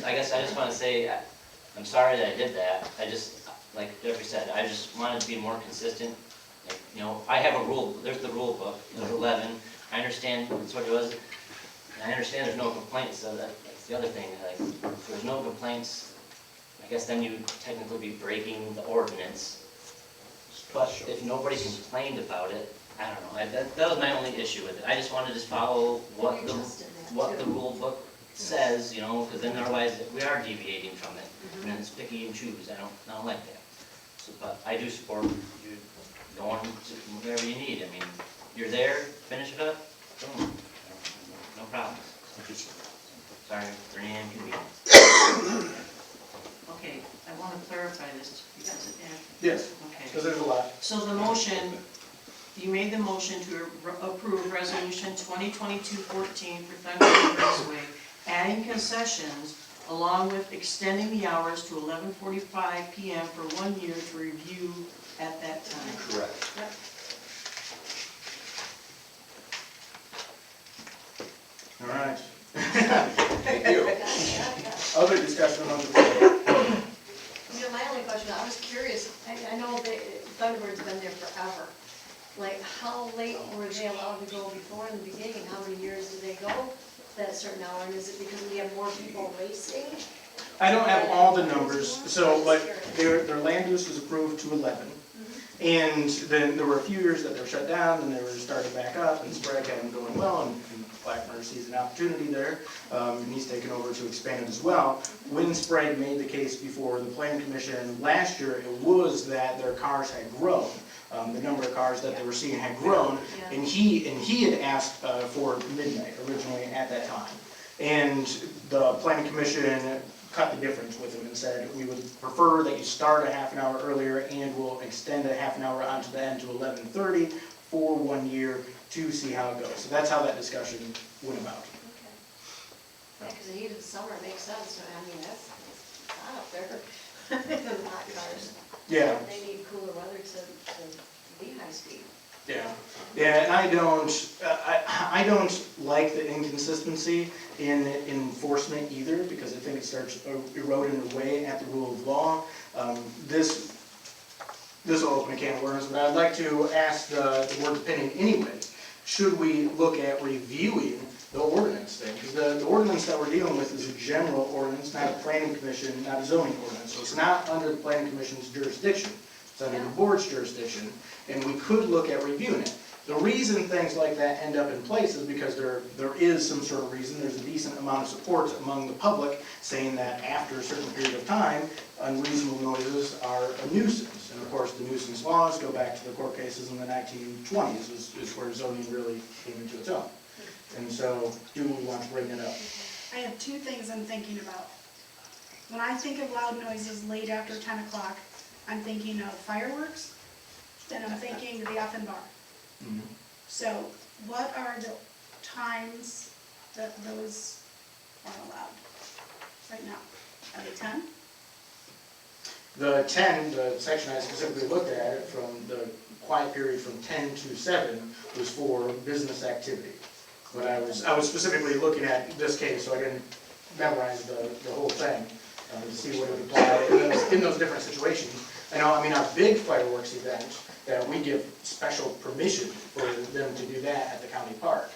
I guess I just want to say, I'm sorry that I did that. I just, like Jeffrey said, I just wanted to be more consistent. Like, you know, I have a rule, there's the rule book, there's 11. I understand that's what it was. And I understand there's no complaints, so that's the other thing. Like, if there's no complaints, I guess then you'd technically be breaking the ordinance. But if nobody complained about it, I don't know. That was my only issue with it. I just wanted to follow what the rule book says, you know, because then otherwise we are deviating from it, and it's picky and choose. I don't like that. So, but I do support you going to wherever you need. I mean, you're there, finish it up, boom, no problems. So Sorry, their name can be. Okay, I want to clarify this because it, Yes, okay. because there's a lot. So the motion, you made the motion to approve resolution 2022-14 for Thunderbird Raceway, adding concessions along with extending the hours to 11:45 PM for 1 year to review at that time. Correct. All right. Thank you. Other discussion on the My only question, I was curious, I know that Thunderbird's been there forever. Like, how late were they allowed to go before in the beginning? How many years did they go that certain hour? And is it because we have more people racing? I don't have all the numbers, so, but their land use was approved to 11. And then there were a few years that they were shut down, and they were started back up, and Sprague had them going well, and Blackmer sees an opportunity there, and he's taken over to expand it as well. When Sprague made the case before the Planning Commission last year, it was that their cars had grown. The number of cars that they were seeing had grown, and he had asked for midnight originally at that time. And the Planning Commission cut the difference with him and said, we would prefer that you start a half an hour earlier and we'll extend a half an hour onto the end to 11:30 for 1 year to see how it goes. So that's how that discussion went about. Okay. Yeah, because the heat of the summer makes sense. I mean, that's hot up there. The hot cars. Yeah. They need cooler weather to be high speed. Yeah, yeah, and I don't like the inconsistency in enforcement either, because I think it starts eroding away at the rule of law. This will open a can of worms, but I'd like to ask the board's opinion anyway. Should we look at reviewing the ordinance thing? Because the ordinance that we're dealing with is a general ordinance, not a planning commission, not a zoning ordinance. So it's not under the planning commission's jurisdiction. It's under the board's jurisdiction, and we could look at reviewing it. The reason things like that end up in place is because there is some sort of reason, there's a decent amount of support among the public saying that after a certain period of time, unreasonable noises are a nuisance. And of course, the nuisance laws go back to the court cases in the 1920s, is where zoning really came into its own. And so, do we want to bring it up? I have two things I'm thinking about. When I think of loud noises late after 10 o'clock, I'm thinking of fireworks, and I'm thinking the Offenbar. Mm-hmm. So what are the times that those are allowed right now? Are they 10? The 10, the section I specifically looked at it from the quiet period from 10 to 7 was for business activity. But I was specifically looking at this case, so I didn't memorize the whole thing to see what it would apply in those different situations. I mean, our big fireworks event, that we give special permission for them to do that at the county park.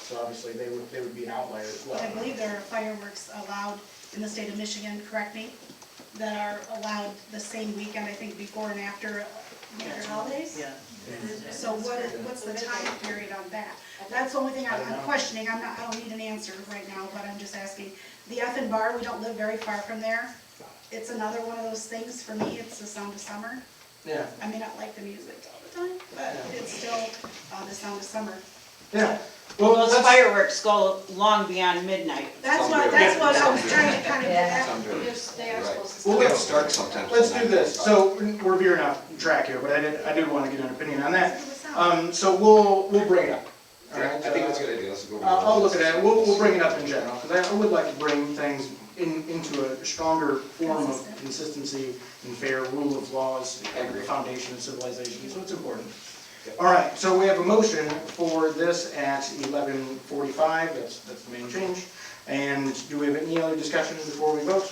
So obviously, they would be an outlier as well. I believe there are fireworks allowed in the state of Michigan, correct me, that are allowed the same weekend, I think, before and after major holidays? Yeah. So what's the time period on that? That's the only thing I'm questioning. I don't need an answer right now, but I'm just asking. The Offenbar, we don't live very far from there. It's another one of those things, for me, it's the sound of summer. Yeah. I may not like the music all the time, but it's still the sound of summer. Yeah. Well, Those fireworks go long beyond midnight. That's what I was trying to kind of get at. They are supposed to. Well, We have to start sometimes. Let's do this. So we're veering off track here, but I did want to get an opinion on that. So we'll bring it up. All right. I think that's a good idea. Let's go. I'll look at it. We'll bring it up in general, because I would like to bring things into a stronger form of consistency and fair rule of laws and the foundation of civilization, so it's important. All right, so we have a motion for this at 11:45, that's the main change. And do we have any other discussion before we vote?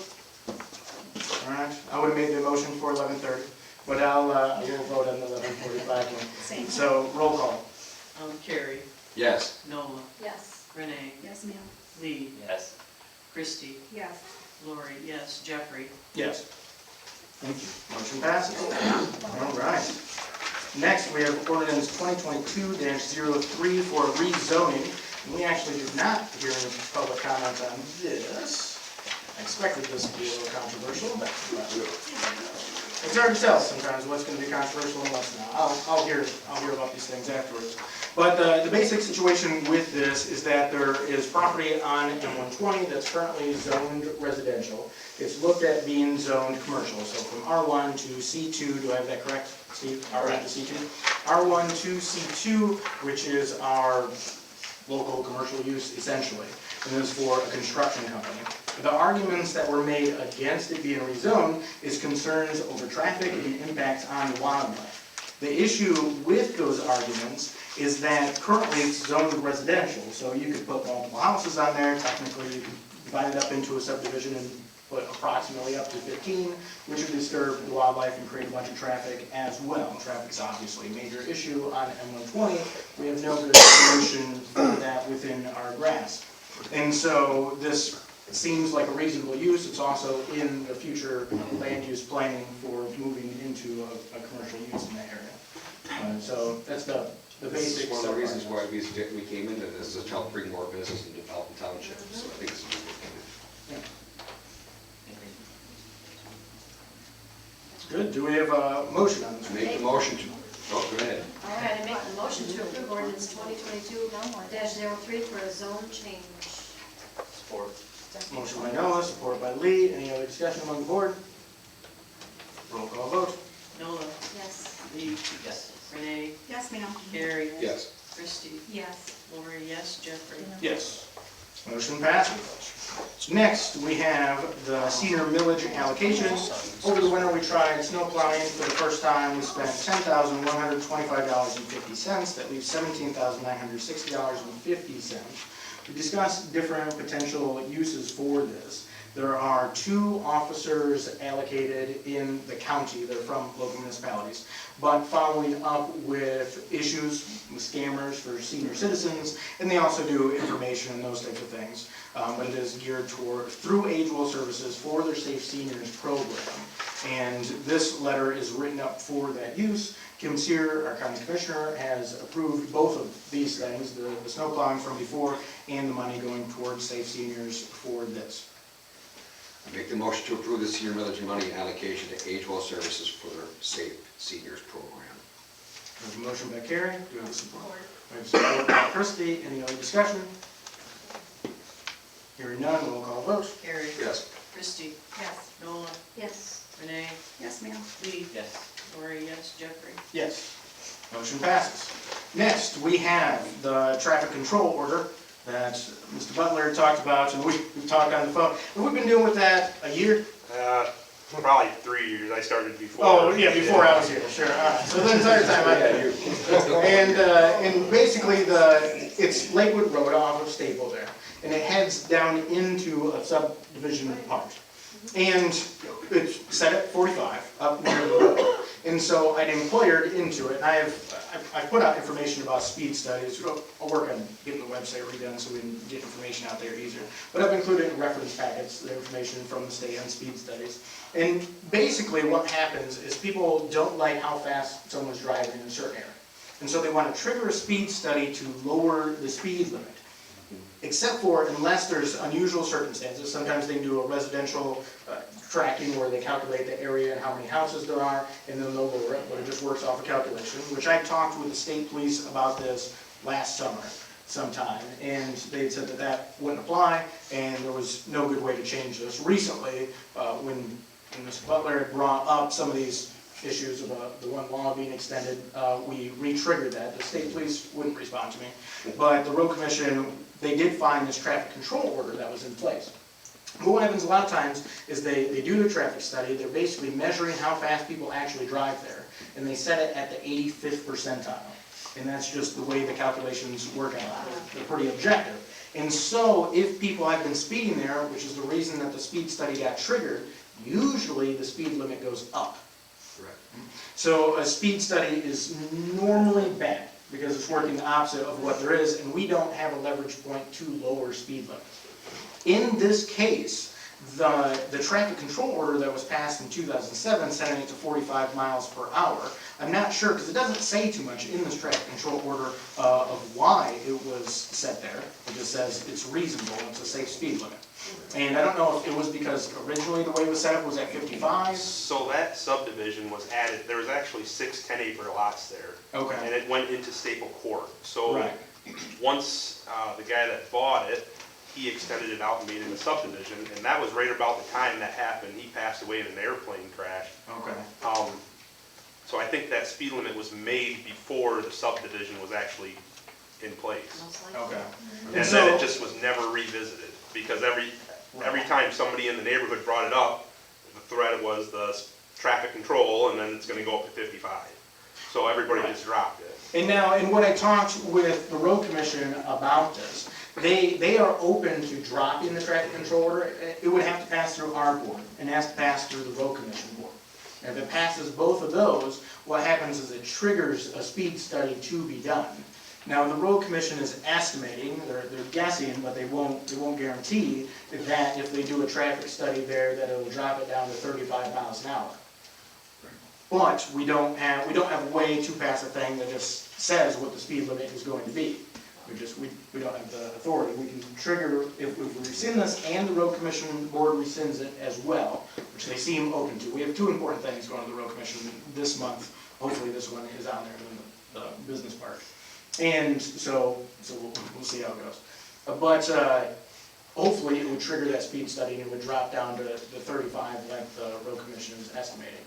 All right, I would have made the motion for 11:30, but I will vote on the 11:45 one. So roll call. Carrie, Yes. Nola, Yes. Renee, Yes, ma'am. Lee, Yes. Christie, Yes. Lori, yes, Jeffrey. Yes. Thank you. Motion passes. All right. Next, we have ordinance 2022-03 for rezoning. And we actually did not hear any public comments on this. I expected this to be a little controversial, but It's hard to tell sometimes what's going to be controversial and what's not. I'll hear about these things afterwards. But the basic situation with this is that there is property on M120 that's currently zoned residential. It's looked at being zoned commercial, so from R1 to C2, do I have that correct, Steve? R1 to C2? R1 to C2, which is our local commercial use essentially, and this is for a construction company. The arguments that were made against it being rezoned is concerns over traffic and impacts on wildlife. The issue with those arguments is that currently it's zoned residential, so you could put multiple houses on there. Technically, you could divide it up into a subdivision and put approximately up to 15, which would disturb the wildlife and create a bunch of traffic as well. Traffic's obviously a major issue on M120. We have no good solution for that within our grasp. And so this seems like a reasonable use. It's also in the future land use planning for moving into a commercial use in that area. So that's the This basics. is one of the reasons why we came into this, is to help bring more business into Dalton Township, so I think it's a good thing. Good. Do we have a motion on this? Make the motion to, oh, go ahead. All right, I make the motion to approve ordinance 2022-03 for a zone change. Support. Motion by Noah, support by Lee. Any other discussion among the board? Roll call vote. Nola, Yes. Lee, Yes. Renee, Yes, ma'am. Gary. Yes. Christie, Yes. Lori, yes, Jeffrey. Yes. Motion passes. Next, we have the senior millage allocations. Over the winter, we tried snow plowing for the first time. We spent $10,125.50. That leaves $17,960.50. We discussed different potential uses for this. There are 2 officers allocated in the county. They're from local municipalities. But following up with issues with scammers for senior citizens, and they also do information and those types of things. But it is geared through Age Well Services for their Safe Seniors program. And this letter is written up for that use. Kim Sear, our county commissioner, has approved both of these things, the snow plowing from before and the money going towards Safe Seniors for this. I make the motion to approve the senior millage money allocation to Age Well Services for their Safe Seniors program. There's a motion by Carrie. Do we have support? We have support by Christie. Any other discussion? Hearing none, roll call vote. Gary. Yes. Christie, Yes. Nola, Yes. Renee, Yes, ma'am. Lee, Yes. Lori, yes, Jeffrey. Yes. Motion passes. Next, we have the traffic control order that Mr. Butler talked about, and we talked on the phone. And we've been doing with that a year? Probably 3 years, I started before. Oh, yeah, before I was here, sure. So the entire time I've been here. And basically it's Lakewood Road off of Staple there. And it heads down into a subdivision park. And it's set at 45 up near the road. And so I'd inquired into it, and I put out information about speed studies. I'll work on getting the website redone so we can get information out there easier. But I've included in reference packets the information from the state on speed studies. And basically what happens is people don't like how fast someone's driving in a certain area. And so they want to trigger a speed study to lower the speed limit. Except for unless there's unusual circumstances. Sometimes they do a residential tracking where they calculate the area and how many houses there are, and then they'll lower it, but it just works off a calculation, which I talked with the state police about this last summer sometime, and they said that that wouldn't apply, and there was no good way to change this. Recently, when Mr. Butler had brought up some of these issues about the one law being extended, we re-triggered that. The state police wouldn't respond to me, but the road commission, they did find this traffic control order that was in place. But what happens a lot of times is they do the traffic study, they're basically measuring how fast people actually drive there, and they set it at the 85th percentile. And that's just the way the calculations work out. They're pretty objective. And so if people have been speeding there, which is the reason that the speed study got triggered, usually the speed limit goes up. Correct. So a speed study is normally bad because it's working the opposite of what there is, and we don't have a leverage point to lower speed limits. In this case, the traffic control order that was passed in 2007, setting it to 45 miles per hour. I'm not sure, because it doesn't say too much in this traffic control order of why it was set there. It just says it's reasonable, and it's a safe speed limit. And I don't know if it was because originally the way it was set up was at 55. So that subdivision was added, there was actually 6 10-acre lots there. Okay. And it went into Staple Court. So Right. once the guy that bought it, he extended it out and made it a subdivision, and that was right about the time that happened. He passed away in an airplane crash. Okay. So I think that speed limit was made before the subdivision was actually in place. Okay. And then it just was never revisited, because every time somebody in the neighborhood brought it up, the threat was the traffic control, and then it's gonna go up to 55. So everybody just dropped it. And when I talked with the road commission about this, they are open to dropping the traffic control order. It would have to pass through our board, and it has to pass through the road commission board. And if it passes both of those, what happens is it triggers a speed study to be done. Now, the road commission is estimating, they're guessing, but they won't guarantee that if they do a traffic study there, that it will drop it down to 35 miles an hour. But we don't have a way to pass a thing that just says what the speed limit is going to be. We don't have the authority. We can trigger, if we rescind this and the road commission board rescinds it as well, which they seem open to. We have 2 important things going to the road commission this month. Hopefully this one is on there in the business park. And so we'll see how it goes. But hopefully it would trigger that speed study and it would drop down to the 35 like the road commission is estimating.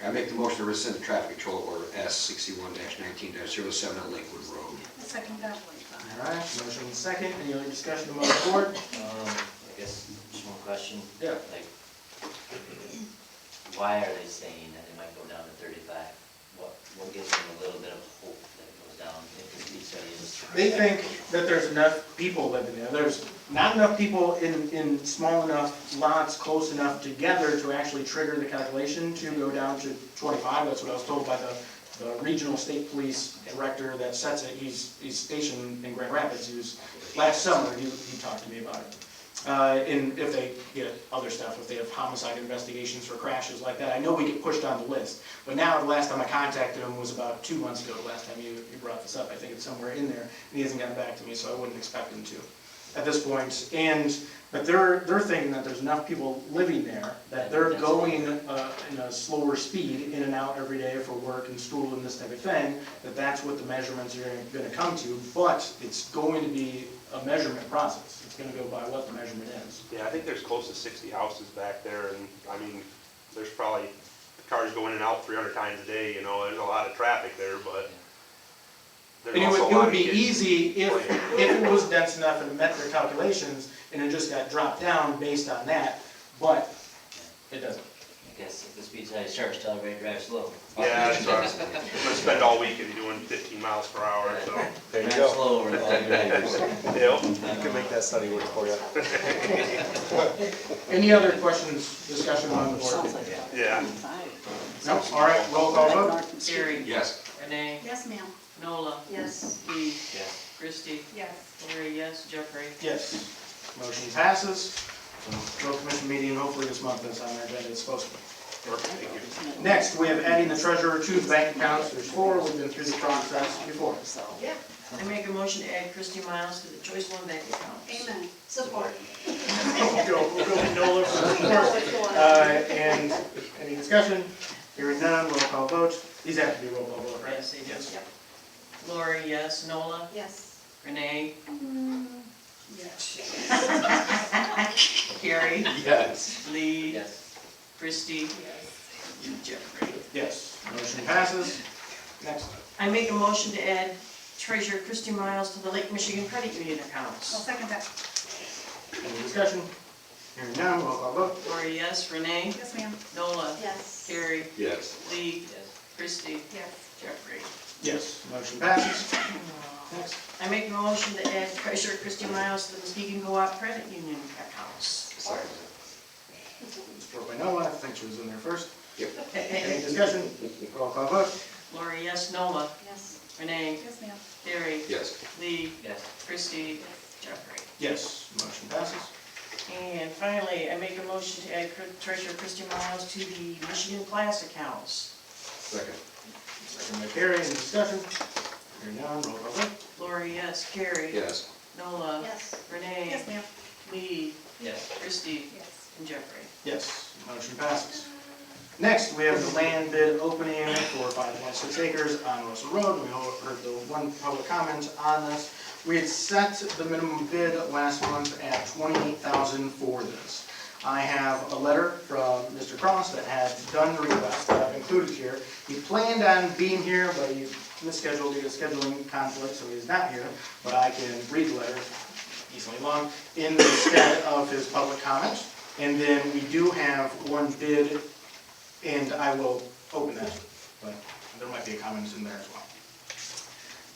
I make the motion to rescind the traffic control order S61-19-07 on Lakewood Road. I'll second that. All right, motion and second. Any other discussion among the board? I guess, just one question. Yeah. Like, why are they saying that it might go down to 35? What gives them a little bit of hope that it goes down if the speed study is? They think that there's enough people living there. There's not enough people in small enough lots, close enough together to actually trigger the calculation to go down to 25. That's what I was told by the regional state police director that sets it. He's stationed in Grand Rapids. He was, last summer, he talked to me about it. And if they get other stuff, if they have homicide investigations for crashes like that, I know we get pushed on the list. But now, the last time I contacted him was about 2 months ago, the last time you brought this up. I think it's somewhere in there, and he hasn't gotten back to me, so I wouldn't expect him to at this point. But they're thinking that there's enough people living there that they're going in a slower speed in and out every day for work and school and this type of thing, that's what the measurements are going to come to. But it's going to be a measurement process. It's going to go by what the measurement is. Yeah, I think there's close to 60 houses back there, and I mean, there's probably, the cars go in and out 300 times a day, you know, there's a lot of traffic there, but there's And also a it lot would of be kids easy if playing. it was dense enough and it met their calculations and it just got dropped down based on that, but it doesn't. I guess if the speed study starts, tell everybody to drive slow. Yeah, that's right. I'm gonna spend all weekend doing 15 miles per hour, so. There you go. Drive slow over all your neighbors. Yep. You can make that study work for you. Any other questions, discussion on the board? Yeah. No? All right, roll call vote. Gary. Yes. Renee. Yes, ma'am. Nola. Yes. Lee. Yes. Christie. Yes. Lori, yes. Jeffrey. Yes. Motion passes. Road commission meeting hopefully this month is on their agenda, it's supposed to be. Next, we have adding the treasurer to the bank accounts. There's 4, we've been through the process before. Yeah. I make a motion to add Christie Miles to the Choice 1 bank account. Amen. Support. We'll go with Nola for support. And any discussion? Hearing none, roll call vote. These have to be roll call vote, right? Yes, they do. Yes. Lori, yes. Nola. Yes. Renee. Yes. Carrie. Yes. Lee. Yes. Christie. Jeffrey. Yes. Motion passes. Next. I make a motion to add Treasurer Christie Miles to the Lake Michigan Credit Union I'll accounts. second that. Any discussion? Hearing none, roll call vote. Lori, yes. Renee. Yes, ma'am. Nola. Yes. Carrie. Yes. Lee. Yes. Christie. Yes. Jeffrey. Yes. Motion passes. Next. I make a motion to add Treasurer Christie Miles to the Muskegon Co-op Credit Union accounts. Support by Nola, I think she was in there first. Yep. Any discussion? Roll call vote. Lori, yes. Nola. Yes. Renee. Yes, ma'am. Carrie. Yes. Lee. Yes. Christie. Jeffrey. Yes. Motion passes. And finally, I make a motion to add Treasurer Christie Miles to the Michigan class accounts. Second. Second by Carrie, any discussion? Hearing none, roll call vote. Lori, yes. Carrie? Yes. Nola? Yes. Renee? Yes, ma'am. Lee? Yes. Christie? Yes. And Jeffrey? Yes, motion passes. Next, we have the land bid opening for 5.6 acres on Russell Road. We heard the one public comment on this. We had set the minimum bid last month at $28,000 for this. I have a letter from Mr. Cross that had done the request that I've included here. He planned on being here, but he misscheduled due to scheduling conflict, so he is not here. But I can read the letter easily long in the stead of his public comment. And then we do have one bid, and I will open that, but there might be a comment in there as well.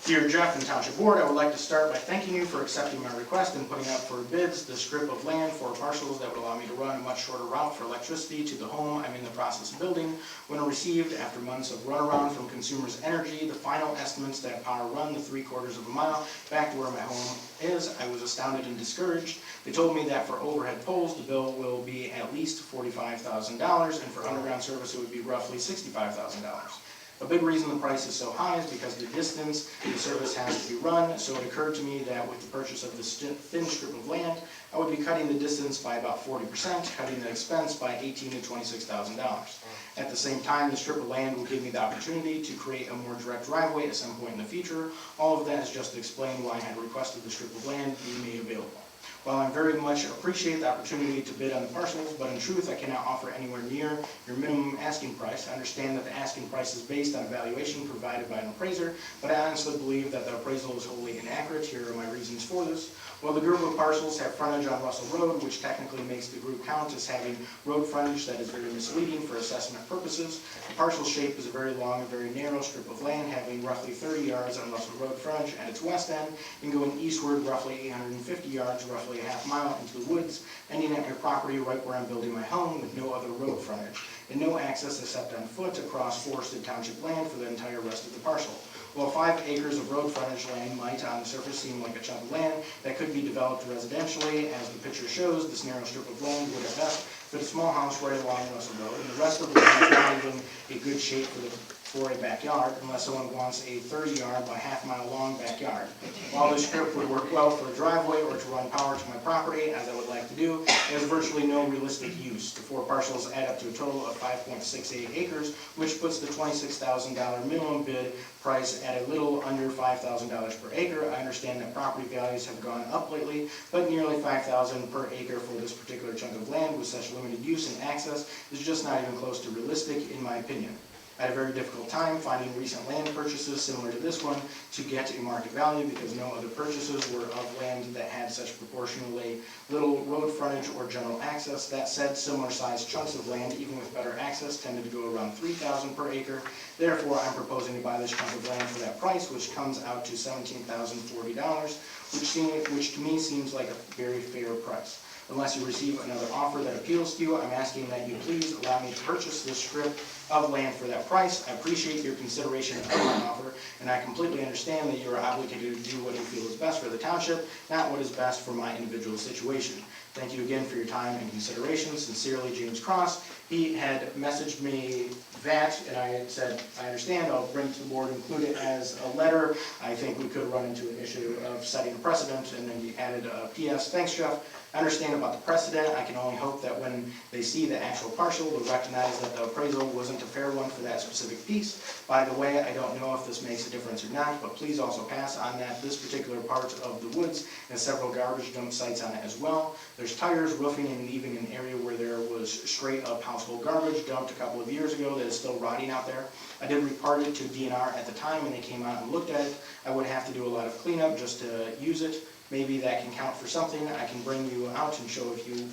Dear Jeff and Township Board, I would like to start by thanking you for accepting my request and putting up for bids the strip of land for parcels that would allow me to run a much shorter route for electricity to the home I'm in the process of building. When received, after months of runaround from Consumers Energy, the final estimates that power run the 3/4 of a mile back to where my home is, I was astounded and discouraged. They told me that for overhead poles, the bill will be at least $45,000, and for underground service, it would be roughly $65,000. A big reason the price is so high is because the distance the service has to be run, so it occurred to me that with the purchase of this thin strip of land, I would be cutting the distance by about 40%, cutting the expense by $18,000 to $26,000. At the same time, the strip of land will give me the opportunity to create a more direct driveway at some point in the future. All of that is just to explain why I had requested the strip of land be made available. While I very much appreciate the opportunity to bid on the parcels, but in truth, I cannot offer anywhere near your minimum asking price. I understand that the asking price is based on a valuation provided by an appraiser, but I honestly believe that the appraisal is wholly inaccurate. Here are my reasons for this. While the group of parcels have frontage on Russell Road, which technically makes the group count as having road frontage, that is very misleading for assessment purposes. The parcel shape is a very long and very narrow strip of land having roughly 30 yards on Russell Road frontage at its west end, and going eastward roughly 850 yards, roughly a half mile into the woods, ending at my property right where I'm building my home with no other road frontage, and no access except on foot across forested township land for the entire rest of the parcel. While 5 acres of road frontage land might on the surface seem like a chunk of land that could be developed residentially, as the picture shows, this narrow strip of land would at best fit a small house right along Russell Road, and the rest of the land is not even a good shape for a backyard, unless someone wants a 30-yard by half-mile long backyard. While this strip would work well for a driveway or to run power to my property, as I would like to do, it has virtually no realistic use. The 4 parcels add up to a total of 5.68 acres, which puts the $26,000 minimum bid price at a little under $5,000 per acre. I understand that property values have gone up lately, but nearly $5,000 per acre for this particular chunk of land with such limited use and access is just not even close to realistic, in my opinion. I had a very difficult time finding recent land purchases similar to this one to get a market value because no other purchases were of land that had such proportionally little road frontage or general access. That said, similar sized chunks of land, even with better access, tended to go around $3,000 per acre. Therefore, I'm proposing to buy this chunk of land for that price, which comes out to $17,040, which to me seems like a very fair price. Unless you receive another offer that appeals to you, I'm asking that you please allow me to purchase this strip of land for that price. I appreciate your consideration of my offer, and I completely understand that you are obligated to do what you feel is best for the township, not what is best for my individual situation. Thank you again for your time and consideration. Sincerely, James Cross. He had messaged me that, and I had said, I understand, I'll bring it to the board, include it as a letter. I think we could run into an issue of setting a precedent, and then he added a PS. Thanks, Jeff. I understand about the precedent. I can only hope that when they see the actual parcel, they'll recognize that the appraisal wasn't a fair one for that specific piece. By the way, I don't know if this makes a difference or not, but please also pass on that this particular part of the woods has several garbage dump sites on it as well. There's tires, roofing, and even an area where there was straight up household garbage dumped a couple of years ago that is still rotting out there. I did report it to DNR at the time when they came out and looked at it. I would have to do a lot of cleanup just to use it. Maybe that can count for something. I can bring you out and show if you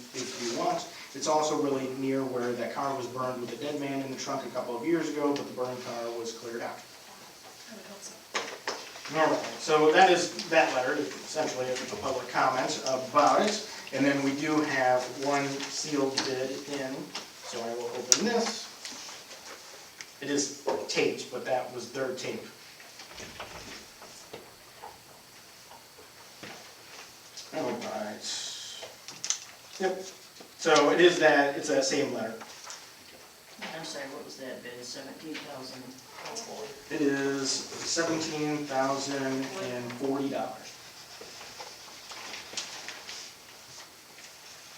want. It's also really near where that car was burned with a dead man in the trunk a couple of years ago, but the burned car was cleared out. I would hope so. All right, so that is that letter, essentially a public comment about it. And then we do have one sealed bid in, so I will open this. It is taped, but that was their tape. All right. Yep. So it is that, it's that same letter. I'm sorry, what was that bid, 17,000? It is $17,040.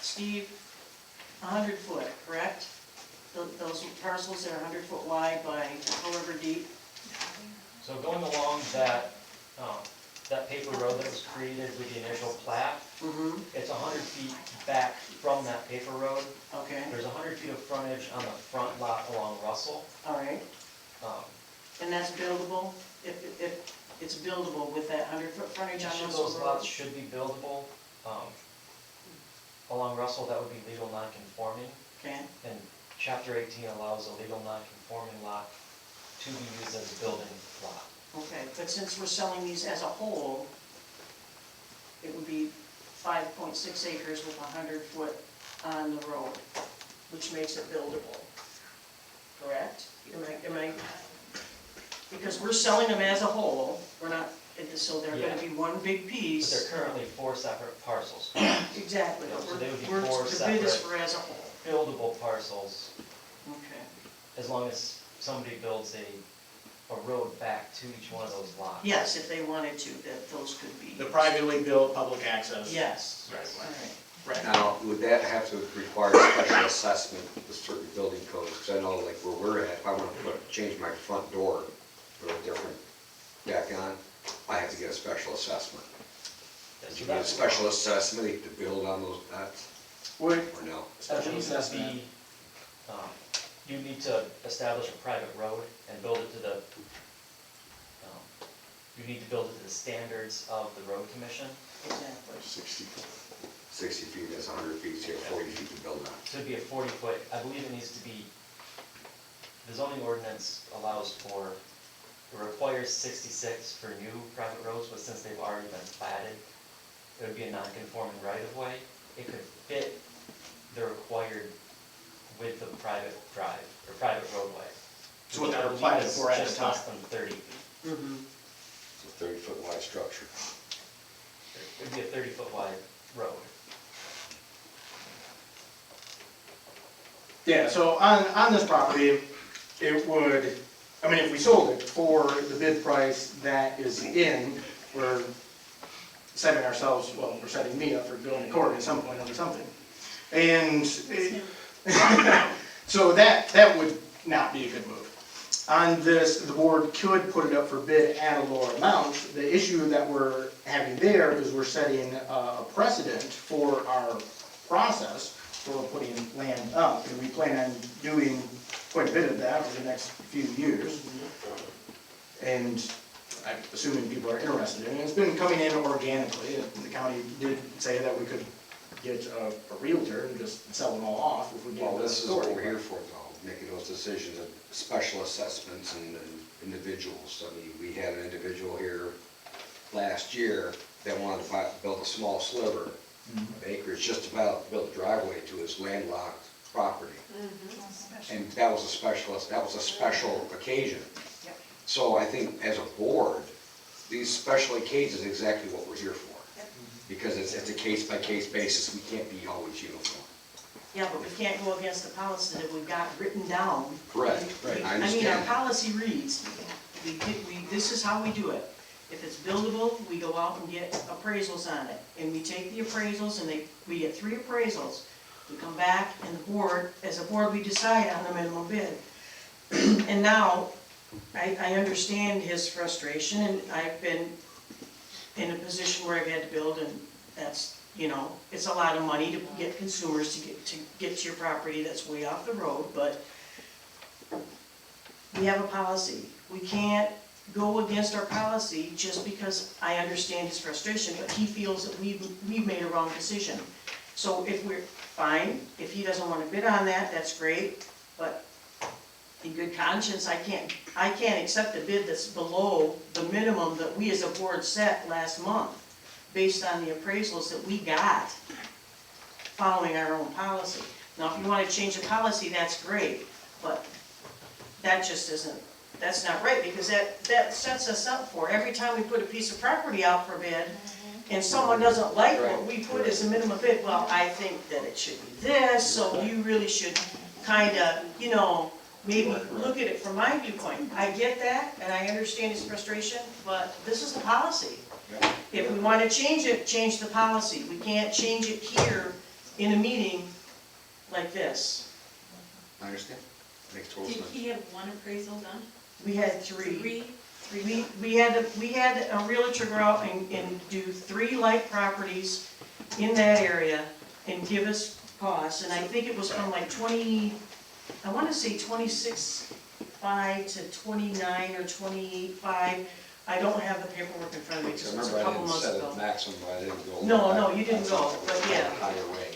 Steve, 100 foot, correct? Those parcels that are 100 foot wide by however deep? So going along that paper road that was created with the initial plat, Mm-hmm. it's 100 feet back from that paper road. Okay, There's 100 feet of frontage on the front lot along Russell. all right. And that's buildable? If it's buildable with that 100 foot frontage on Russell Those Road? lots should be buildable. Along Russell, that would be legal non-conforming, Okay, and Chapter 18 allows a legal non-conforming lot to be used as a building lot. okay, but since we're selling these as a whole, it would be 5.6 acres with 100 foot on the road, which makes it buildable, correct? Am I, because we're selling them as a whole, we're not, so they're gonna be one big But piece. they're currently 4 separate parcels. Exactly, but So they would be we're, 4 the bid is separate for as a whole. buildable parcels, Okay, as long as somebody builds a road back to each one of those lots. yes, if they wanted to, that those could be. The privately built public access. Yes, Right. all right. Right. Now, would that have to require a special assessment with certain building codes? Because I know like where we're at, if I want to change my front door, put a different deck on, I have to get a special assessment. Yes, You get a special assessment to build on those decks, Would, or no? special That needs to assessment. be, you need to establish a private road and build it to the, you need to build it to the standards of the road commission. Exactly. 60 feet, that's 100 feet, so you have 40 feet to build on. So it'd be a 40-foot, I believe it needs to be, the zoning ordinance allows for, it requires 66 for new private roads, but since they've already been platted, it would be a non-conforming right-of-way. It could fit the required width of private drive, or private roadway. So what I they're believe platted is for at the just time. less than 30 feet. Mm-hmm. It's a 30-foot wide structure. It'd be a 30-foot wide road. Yeah, so on this property, it would, I mean, if we sold it for the bid price that is in, we're setting ourselves, well, we're setting me up for going to court at some point over something. And so that would not be a good move. On this, the board could put it up for bid at a lower amount. The issue that we're having there is we're setting a precedent for our process for putting land up, and we plan on doing quite a bit of that over the next few years. And I'm assuming people are interested in it. It's been coming in organically. The county did say that we could get a realtor and just sell them all off if we get Well, the this is what authority. we're here for, though, making those decisions, and special assessments and individuals. I mean, we had an individual here last year that wanted to build a small sliver of acreage just to build a driveway to his landlocked property. And that was a special occasion. Yep. So I think as a board, these special occasions is exactly what we're here for. Because it's a case-by-case basis, we can't be always uniform. Yeah, but we can't go against the policy that we've got written down. Correct, right, I I mean, our understand. policy reads, this is how we do it. If it's buildable, we go out and get appraisals on it. And we take the appraisals and we get 3 appraisals. We come back and the board, as a board, we decide on the minimum bid. And now, I understand his frustration, and I've been in a position where I've had to build, and that's, you know, it's a lot of money to get consumers to get to your property that's way off the road, but we have a policy. We can't go against our policy just because I understand his frustration, but he feels that we've made a wrong decision. So if we're, fine, if he doesn't want to bid on that, that's great, but in good conscience, I can't accept a bid that's below the minimum that we as a board set last month, based on the appraisals that we got, following our own policy. Now, if you want to change the policy, that's great, but that just isn't, that's not right, because that sets us up for, every time we put a piece of property out for bid, and someone doesn't like what we put as a minimum bid, well, I think that it should be this, so you really should kinda, you know, maybe look at it from my viewpoint. I get that, and I understand his frustration, but this is the policy. If we wanna change it, change the policy. We can't change it here in a meeting like this. I understand. Makes total Did sense. he have one appraisal done? We had three. Three? We had a realtor go out and do 3 like properties in that area and give us costs, and I think it was from like 20, I wanna say 26.5 to 29 or 28.5. I don't have the paperwork in front of me, because it was a couple months ago. Maximum, I didn't go. No, you didn't go, but yeah. Higher rate.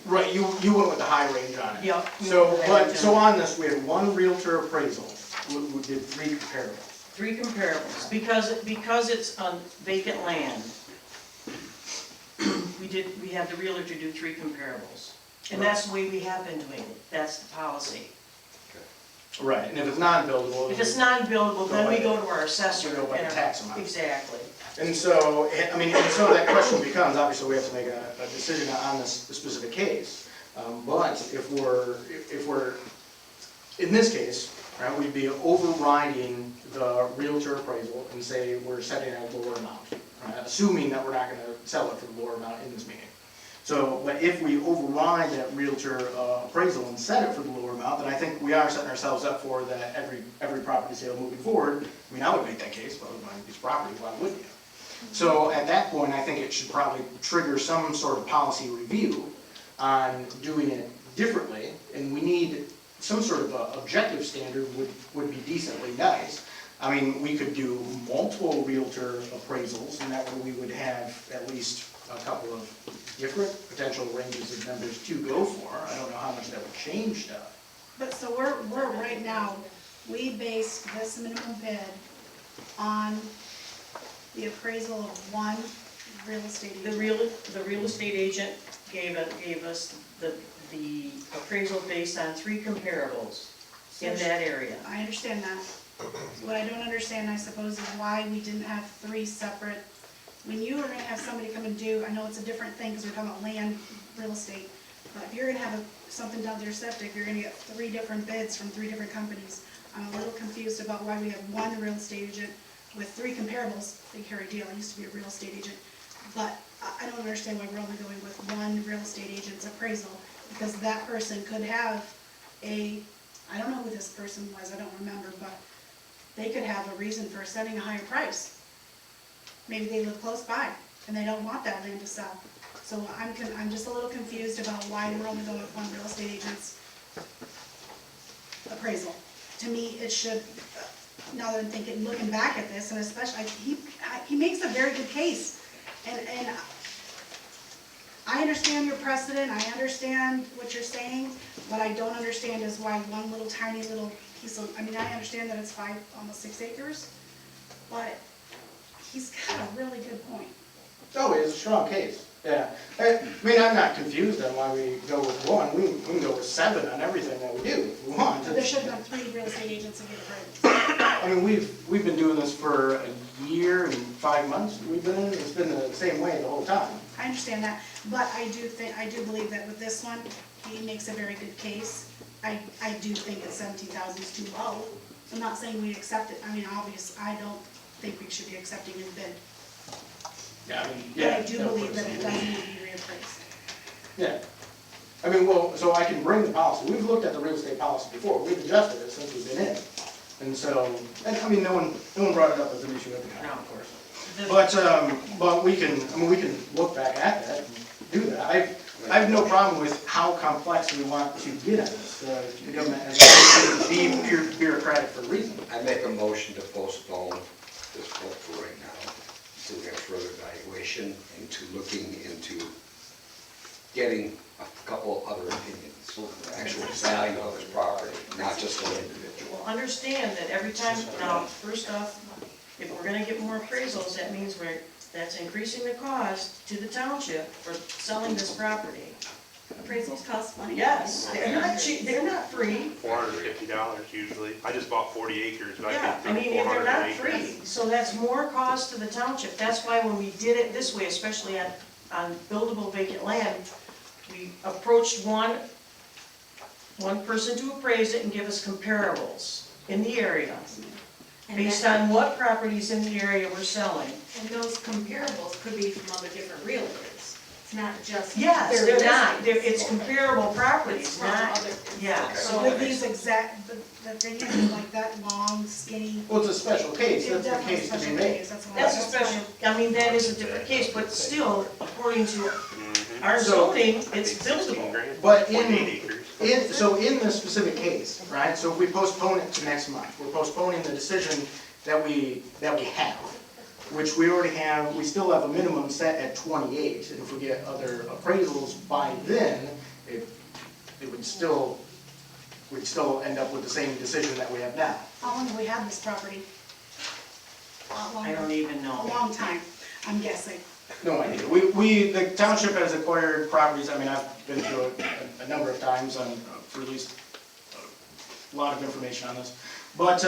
Right, you went with the high range on it. Yep. So on this, we had 1 realtor appraisal, we did 3 comparables. 3 comparables, because it's on vacant land. We had the realtor do 3 comparables. And that's the way we have been doing it, that's the policy. Right, and if it's non-buildable. If it's non-buildable, then we go to our assessor. We go by the and- tax amount. Exactly. And so, I mean, and so that question becomes, obviously, we have to make a decision on this specific case. But if we're, in this case, right, we'd be overriding the realtor appraisal and say we're setting a lower amount, right, assuming that we're not gonna sell it for the lower amount in this meeting. So, but if we override that realtor appraisal and set it for the lower amount, then I think we are setting ourselves up for that every property sale moving forward. I mean, I would make that case, but I would buy these properties, why wouldn't you? So at that point, I think it should probably trigger some sort of policy review on doing it differently, and we need some sort of objective standard would be decently nice. I mean, we could do multiple realtor appraisals, and that way we would have at least a couple of different potential ranges of numbers to go for. I don't know how much that would change stuff. But so we're right now, we base this minimum bid on the appraisal of 1 real estate agent. The real estate agent gave us the appraisal based on 3 comparables in that area. I understand that. What I don't understand, I suppose, is why we didn't have 3 separate. When you are gonna have somebody come and do, I know it's a different thing, because we're talking about land, real estate, but if you're gonna have something done to your septic, you're gonna get 3 different bids from 3 different companies. I'm a little confused about why we have 1 real estate agent with 3 comparables. Big hairy deal, I used to be a real estate agent, but I don't understand why we're only going with 1 real estate agent's appraisal, because that person could have I don't know who this person was, I don't remember, but they could have a reason for setting a higher price. Maybe they live close by and they don't want that land to sell. So I'm just a little confused about why we're only going with 1 real estate agent's appraisal. To me, it should, now that I'm thinking, looking back at this, and especially, he makes a very good case. And I understand your precedent, I understand what you're saying, what I don't understand is why 1 little tiny little piece of, I mean, I understand that it's 5, almost 6 acres, but he's got a really good point. Oh, it's a strong case, yeah. I mean, I'm not confused on why we go with 1. We can go with 7 on everything that we do if we want. But there should have been 3 real estate agents to get appraisals. I mean, we've been doing this for a year and 5 months. It's been the same way the whole time. I understand that, but I do believe that with this one, he makes a very good case. I do think that 17,000 is too low. I'm not saying we accept it, I mean, obviously, I don't think we should be accepting his bid. Yeah, I mean, But I do believe that it does need to be reappraised. Yeah. I mean, well, so I can bring the policy. We've looked at the real estate policy before. We've adjusted it since we've been in. And so, and I mean, no one brought it up as an issue at the time, of course. But we can look back at that and do that. I have no problem with how complex we want to get on this. The government has to be bureaucratic for a reason. I make a motion to postpone this vote for right now, so we have further evaluation into looking into getting a couple other opinions, actual value of this property, not just an individual. Well, understand that every time, now, first off, if we're gonna get more appraisals, that means that's increasing the cost to the township for selling this property. Appraisals cost money. Yes, they're not cheap, they're not free. $450 usually. I just bought 40 acres, but Yeah, I I think mean, if they're 400 not acres. free, so that's more cost to the township. That's why when we did it this way, especially on buildable vacant land, we approached one person to appraise it and give us comparables in the area, based on what properties in the area we're selling. And those comparables could be from other different realtors. It's not just. Yes, their they're not, listings. it's comparable It's properties, from not, other. yeah, So so. with these exact, the thing is like that long, skinny. Well, it's a special case, It's that's the definitely case to be special made. case, that's why. That's a special, I mean, that is a different case, but still, according to Mhm. our So- zoning, I it's think 16 buildable. grand, But 48 acres. in this specific case, right, so if we postpone it to next month, we're postponing the decision that we have, which we already have, we still have a minimum set at 28, and if we get other appraisals by then, it would still, we'd still end up with the same decision that we have now. How long have we had this property? A lot I longer. don't even A know. long time, I'm guessing. No idea. The township has acquired properties, I mean, I've been through it a number of times, and released a lot of information on this. But,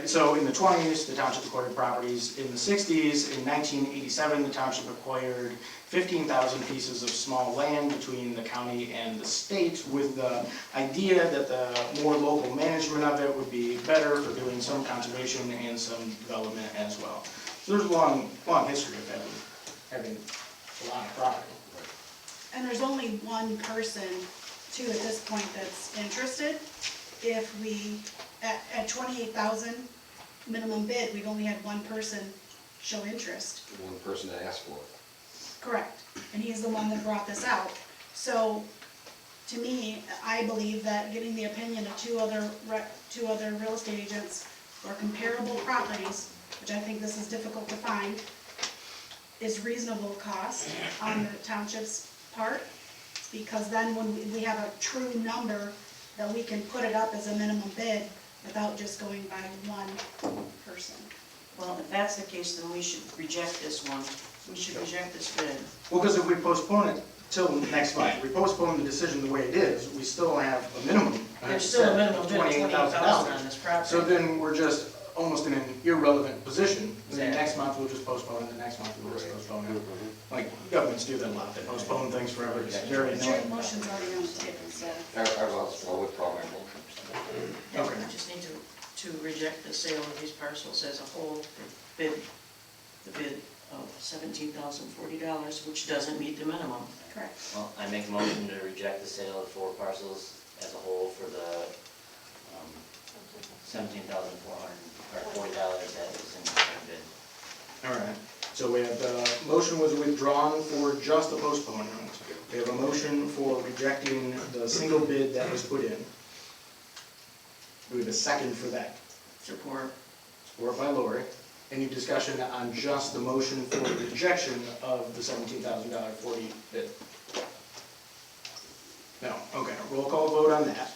so in the 20s, the township acquired properties. In the 60s, in 1987, the township acquired 15,000 pieces of small land between the county and the state, with the idea that the more local management of it would be better for doing some conservation and some development as well. So there's a long history of having a lot of property. And there's only one person, too, at this point that's interested. If we, at 28,000 minimum bid, we've only had one person show interest. One person that asked for it. Correct. And he's the one that brought this out. So, to me, I believe that getting the opinion of two other real estate agents for comparable properties, which I think this is difficult to find, is reasonable cost on the township's part, because then when we have a true number, that we can put it up as a minimum bid without just going by one person. Well, if that's the case, then we should reject this one. We should reject this bid. Well, because if we postpone it till next month, we postpone the decision the way it is, we still have a minimum. There's still a minimum bid of $28,000 on this property. So then we're just almost in an irrelevant position. And then Exactly. next month, we'll just postpone it, the next month, we'll just postpone it. Like, governments do that a lot, they postpone things forever, it's very Your annoying. motion's already on the table, so. I withdraw my motion. Yeah, Okay. we just need to reject the sale of these parcels as a whole, the bid of $17,040, which doesn't meet the minimum. Correct. Well, I make a motion to reject the sale of 4 parcels as a whole for the $17,440 that was in the bid. All right, so we have, the motion was withdrawn for just the postponement. We have a motion for rejecting the single bid that was put in. We have a second for that. Support. Support by Lori. Any discussion on just the motion for rejection of the $17,040 bid? No, okay, roll call vote on that.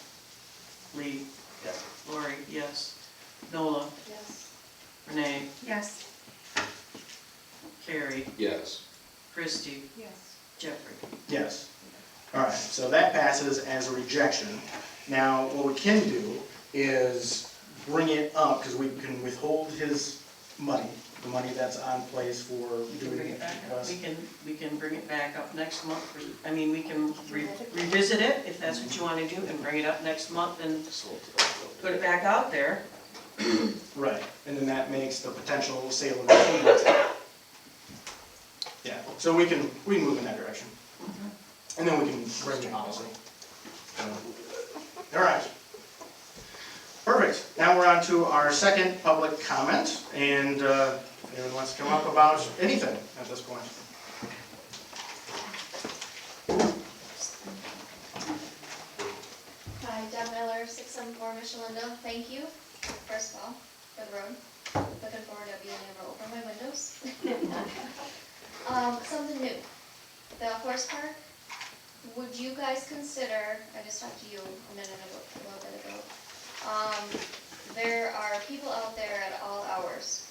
Lee? Yes. Lori, yes. Nola? Yes. Renee? Yes. Carrie? Yes. Christie? Yes. Jeffrey? Yes. All right, so that passes as a rejection. Now, what we can do is bring it up, because we can withhold his money, the money that's on place for We can doing bring it back up. us. We can bring it back up next month. I mean, we can revisit it if that's what you want to do and bring it up next month and put it back out there. Right, and then that makes the potential sale of the field. Yeah, so we can move in that direction. And then we can bring the policy. All right. Perfect. Now we're on to our second public comment, and if anyone wants to come up about anything at this point. Hi, Deb Miller, 674 Michelin. Thank you, first of all, for the road. Looking forward to being able to open my windows. Something new. The horse park, would you guys consider, I just talked to you a little bit ago. There are people out there at all hours.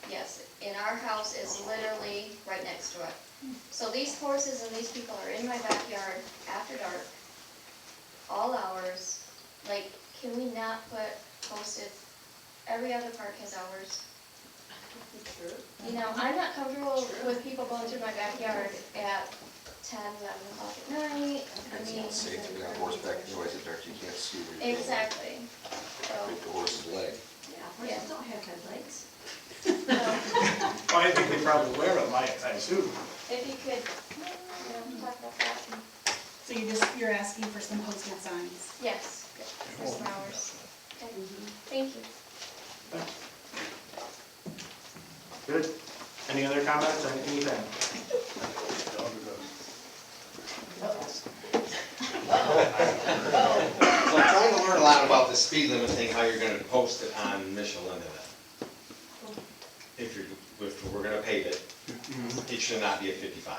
Yes, and our house is literally right next to it. So these horses and these people are in my backyard after dark, all hours. Like, can we not put posted, every other park has hours? You know, I'm not comfortable with people going through my backyard at 10, 11 o'clock at night. I It's mean, not safe to have horseback noise at dark, you can't see where you're going. exactly. Break the horse's leg. Yeah, horses don't have headlights. Well, I think they probably wear them, I assume. If you could, talk about that. So you're asking for some posted signs? Yes, for some hours. Okay, thank you. Good. Any other comments on anything? So I'm trying to learn a lot about the speed limit thing, how you're gonna post it on Michelin then. If we're gonna pave it, it should not be a 55.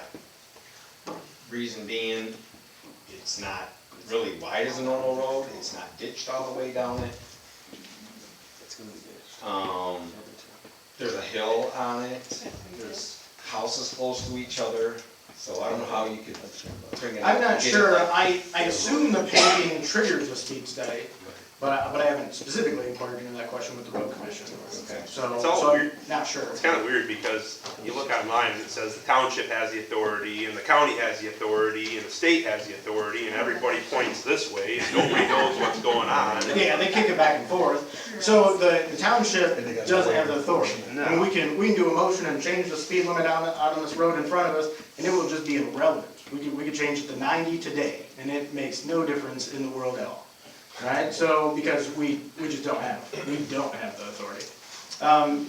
Reason being, it's not really wide as a normal road, it's not ditched all the way down it. There's a hill on it, there's houses close to each other, so I don't know how you could bring it up. I'm not and get it sure, like- I assume the paving triggers a speed study, but I haven't specifically inquired into that question with the road commission. Okay. So It's all I'm weird. not sure. It's kind of weird because you look online and it says the township has the authority and the county has the authority and the state has the authority and everybody points this way and nobody knows what's going on. Yeah, they kick it back and forth. So the township doesn't have the authority. And we can do a motion and change the speed limit out on this road in front of us, and it will just be irrelevant. We could change it to 90 today, and it makes no difference in the world at all. Right? So, because we just don't have the authority.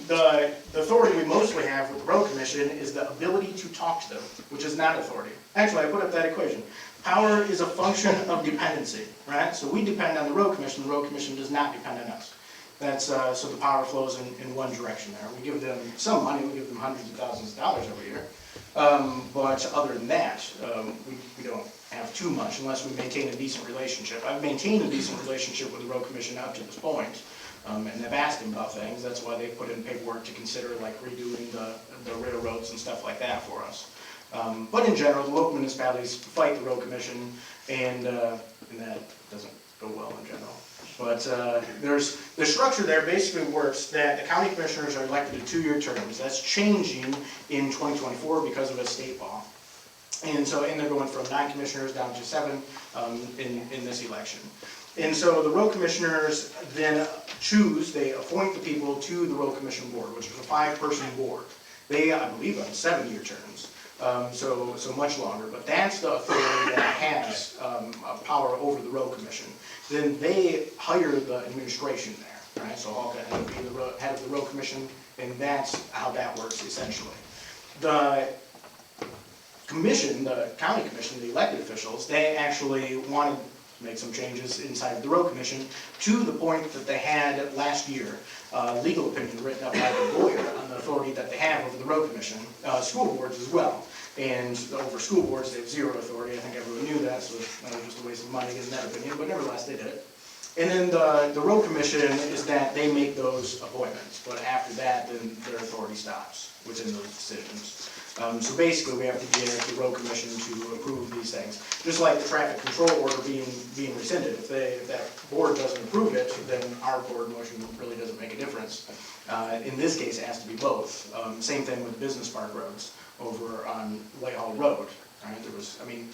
The authority we mostly have with the road commission is the ability to talk to them, which is not authority. Actually, I put up that equation. Power is a function of dependency, right? So we depend on the road commission does not depend on us. That's, so the power flows in one direction there. We give them some money, we give them hundreds of thousands of dollars every year. But other than that, we don't have too much unless we maintain a decent relationship. I've maintained a decent relationship with the road commission up to this point, and I've asked them about things. That's why they put in paperwork to consider like redoing the railroads and stuff like that for us. But in general, the local municipalities fight the road commission, and that doesn't go well in general. But the structure there basically works that the county commissioners are elected to 2-year terms. That's changing in 2024 because of a state law. And they're going from 9 commissioners down to 7 in this election. And so the road commissioners then they appoint the people to the road commission board, which is a 5-person board. They, I believe, have 7-year terms. So much longer, but that's the authority that has power over the road commission. Then they hire the administration there, right? So Hulk will be the head of the road commission, and that's how that works essentially. The commission, the county commission, the elected officials, they actually wanted to make some changes inside of the road commission to the point that they had last year legal opinion written up by the lawyer on the authority that they have over the road commission, school boards as well. And over school boards, they have 0 authority. I think everyone knew that, so that was just a waste of money getting that opinion, but nevertheless, they did it. And then the road commission is that they make those appointments, but after that, then their authority stops within those decisions. So basically, we have to get the road commission to approve these things. Just like the traffic control order being rescinded. If that board doesn't approve it, then our board motion really doesn't make a difference. In this case, it has to be both. Same thing with business park roads over on Whitehall Road. Right?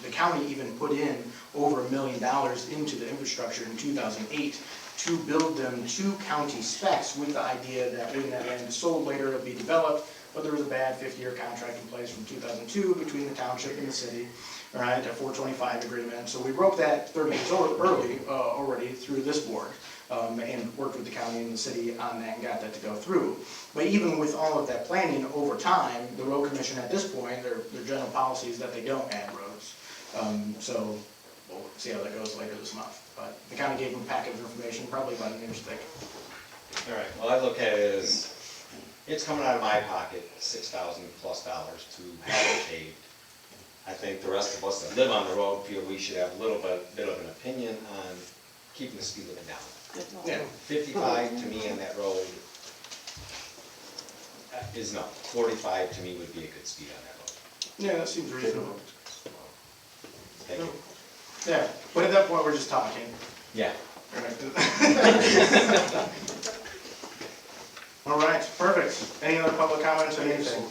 The county even put in over $1 million into the infrastructure in 2008 to build them to county specs with the idea that when that land is sold later, it'll be developed. But there was a bad 50-year contract in place from 2002 between the township and the city, right, a 425 agreement. So we broke that 30 years early already through this board. And worked with the county and the city on that and got that to go through. But even with all of that planning over time, the road commission at this point, their general policy is that they don't add roads. So we'll see how that goes later this month. But the county gave them a packet of information, probably about an inch thick. All right, well, I look at it as, it's coming out of my pocket, $6,000+ to have it paved. I think the rest of us that live on the road feel we should have a little bit of an opinion on keeping the speed limit down. Yeah. 55 to me on that road is no. 45 to me would be a good speed on that road. Yeah, that seems reasonable. Thank you. Yeah, but at that point, we're just talking. Yeah. All right, perfect. Any other public comments or anything?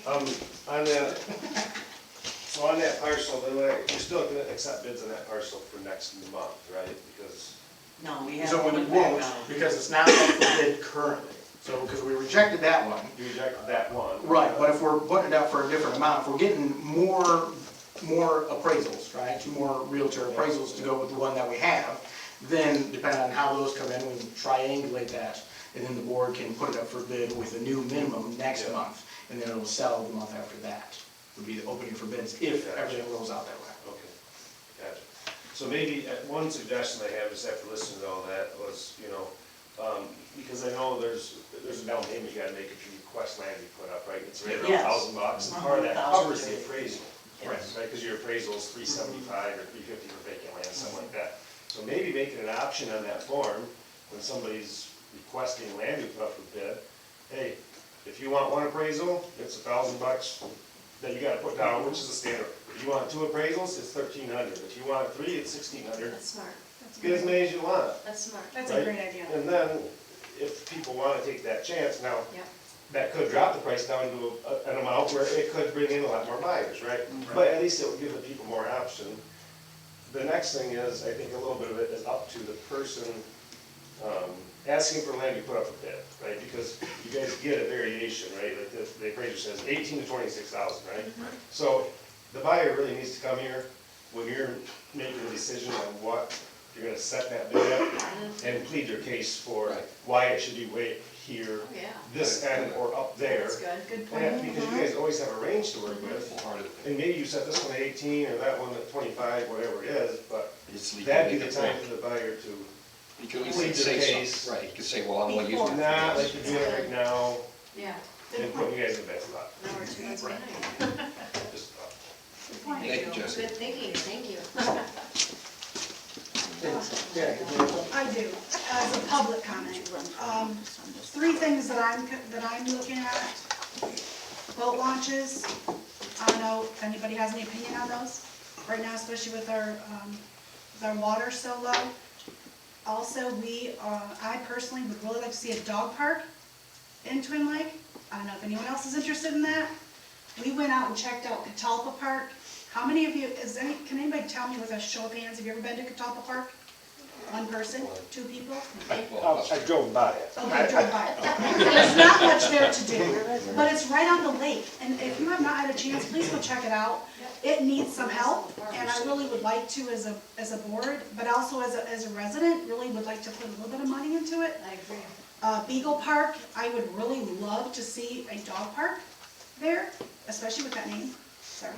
On that, so on that parcel, you're still gonna accept bids on that parcel for next month, right? Because, No, we have So one we back won't, on. because it's not up for bid currently. So, because we rejected that one. you rejected that one. Right, but if we're putting it out for a different amount, if we're getting more appraisals, right? 2 more Realtor appraisals to go with the one that we have, then depending on how those come in, we can triangulate that. And then the board can put it up for bid with a new minimum next month. And then it'll sell the month after that. Would be the opening for bids if everything rolls out that way. Okay, gotcha. So maybe, one suggestion I have, just after listening to all that, was, because I know there's a down payment you gotta make if you request land to be put up, right? It's right around Yes. $1,000, and part of that covers the $1,000. appraisal. Right, because your appraisal is $375 or $350 for vacant land, something like that. So maybe make it an option on that form, when somebody's requesting land to be put up for bid, hey, if you want 1 appraisal, it's $1,000 that you gotta put down, which is the standard. If you want 2 appraisals, it's $1,300. If you want 3, it's $1,600. That's smart. Get as many as you want. That's smart. That's Right. a great idea. And then, if people wanna take that chance, now, Yep. that could drop the price down to an amount where it could bring in a lot more buyers, right? But at least it would give the people more option. The next thing is, I think a little bit of it is up to the person asking for land to put up a bid, right? Because you guys get a variation, right? Like the appraiser says 18 to 26,000, right? So the buyer really needs to come here when you're making a decision on what you're gonna set that bid at and plead your case for why it should be way here, Yeah. this end, or up there. That's good. Good And point. because you guys always have a range to work with, and maybe you set this one at 18 or that one at 25, whatever it is, but that'd be the time for the buyer to You can plead easily their say case. something, right, you can say, well, I'm gonna use Before. it. Not like you're doing right now, Yeah. and putting you guys in the best spot. Now we're 2 months behind. Just, Good point. Thank you, Jesse. Good thinking, thank you. Yeah. I do, as a public comment. 3 things that I'm looking at. Boat launches, I don't know if anybody has any opinion on those, right now, especially with our water so low. Also, I personally would really like to see a dog park in Twin Lake. I don't know if anyone else is interested in that. We went out and checked out Catalpa Park. How many of you, can anybody tell me with a show of hands, have you ever been to Catalpa Park? 1 person, 2 people? I drove by it. Okay, drove by it. There's not much there to do, but it's right on the lake, and if you have not had a chance, please go check it out. It needs some help, and I really would like to as a board, but also as a resident, really would like to put a little bit of money into it. I agree. Beagle Park, I would really love to see a dog park there, especially with that name. Sorry.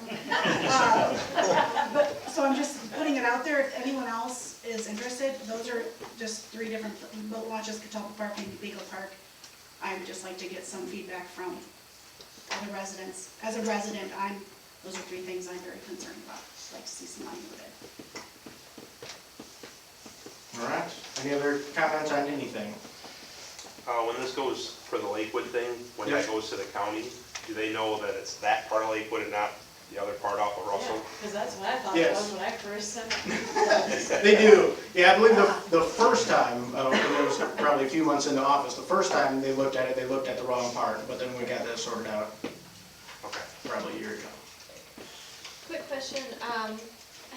So I'm just putting it out there, if anyone else is interested, those are just 3 different boat launches, Catalpa Park and Beagle Park. I would just like to get some feedback from other residents. As a resident, those are 3 things I'm very concerned about. I'd like to see some money with it. All right, any other comments on anything? When this goes for the Lakewood thing, when Yes. that goes to the county, do they know that it's that part of Lakewood and not the other part off of Russell? Because that's what I thought it Yes. was when I first said it. They do. Yeah, I believe the first time, when it was probably a few months into office, the first time they looked at it, they looked at the wrong part, but then we got that sorted out probably a year ago. Quick question,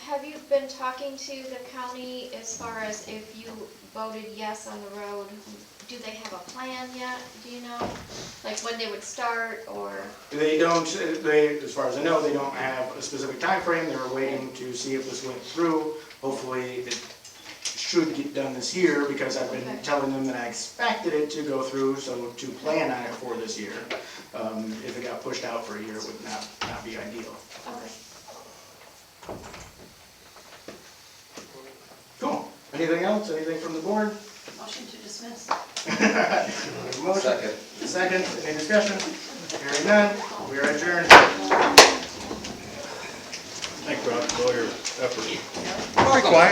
have you been talking to the county as far as if you voted yes on the road? Do they have a plan yet, do you know? Like when they would start, or? They don't, as far as I know, they don't have a specific time frame. They were waiting to see if this went through. Hopefully, it should get done this year, because I've been telling them that I expected it to go through, so to plan on it for this year. If it got pushed out for a year, it would not be ideal. Okay. Cool. Anything else? Anything from the board? Motion to dismiss. Motion. Second. Any discussion? Hearing none, we are adjourned. Thanks, Rob, for all your effort. Very quiet.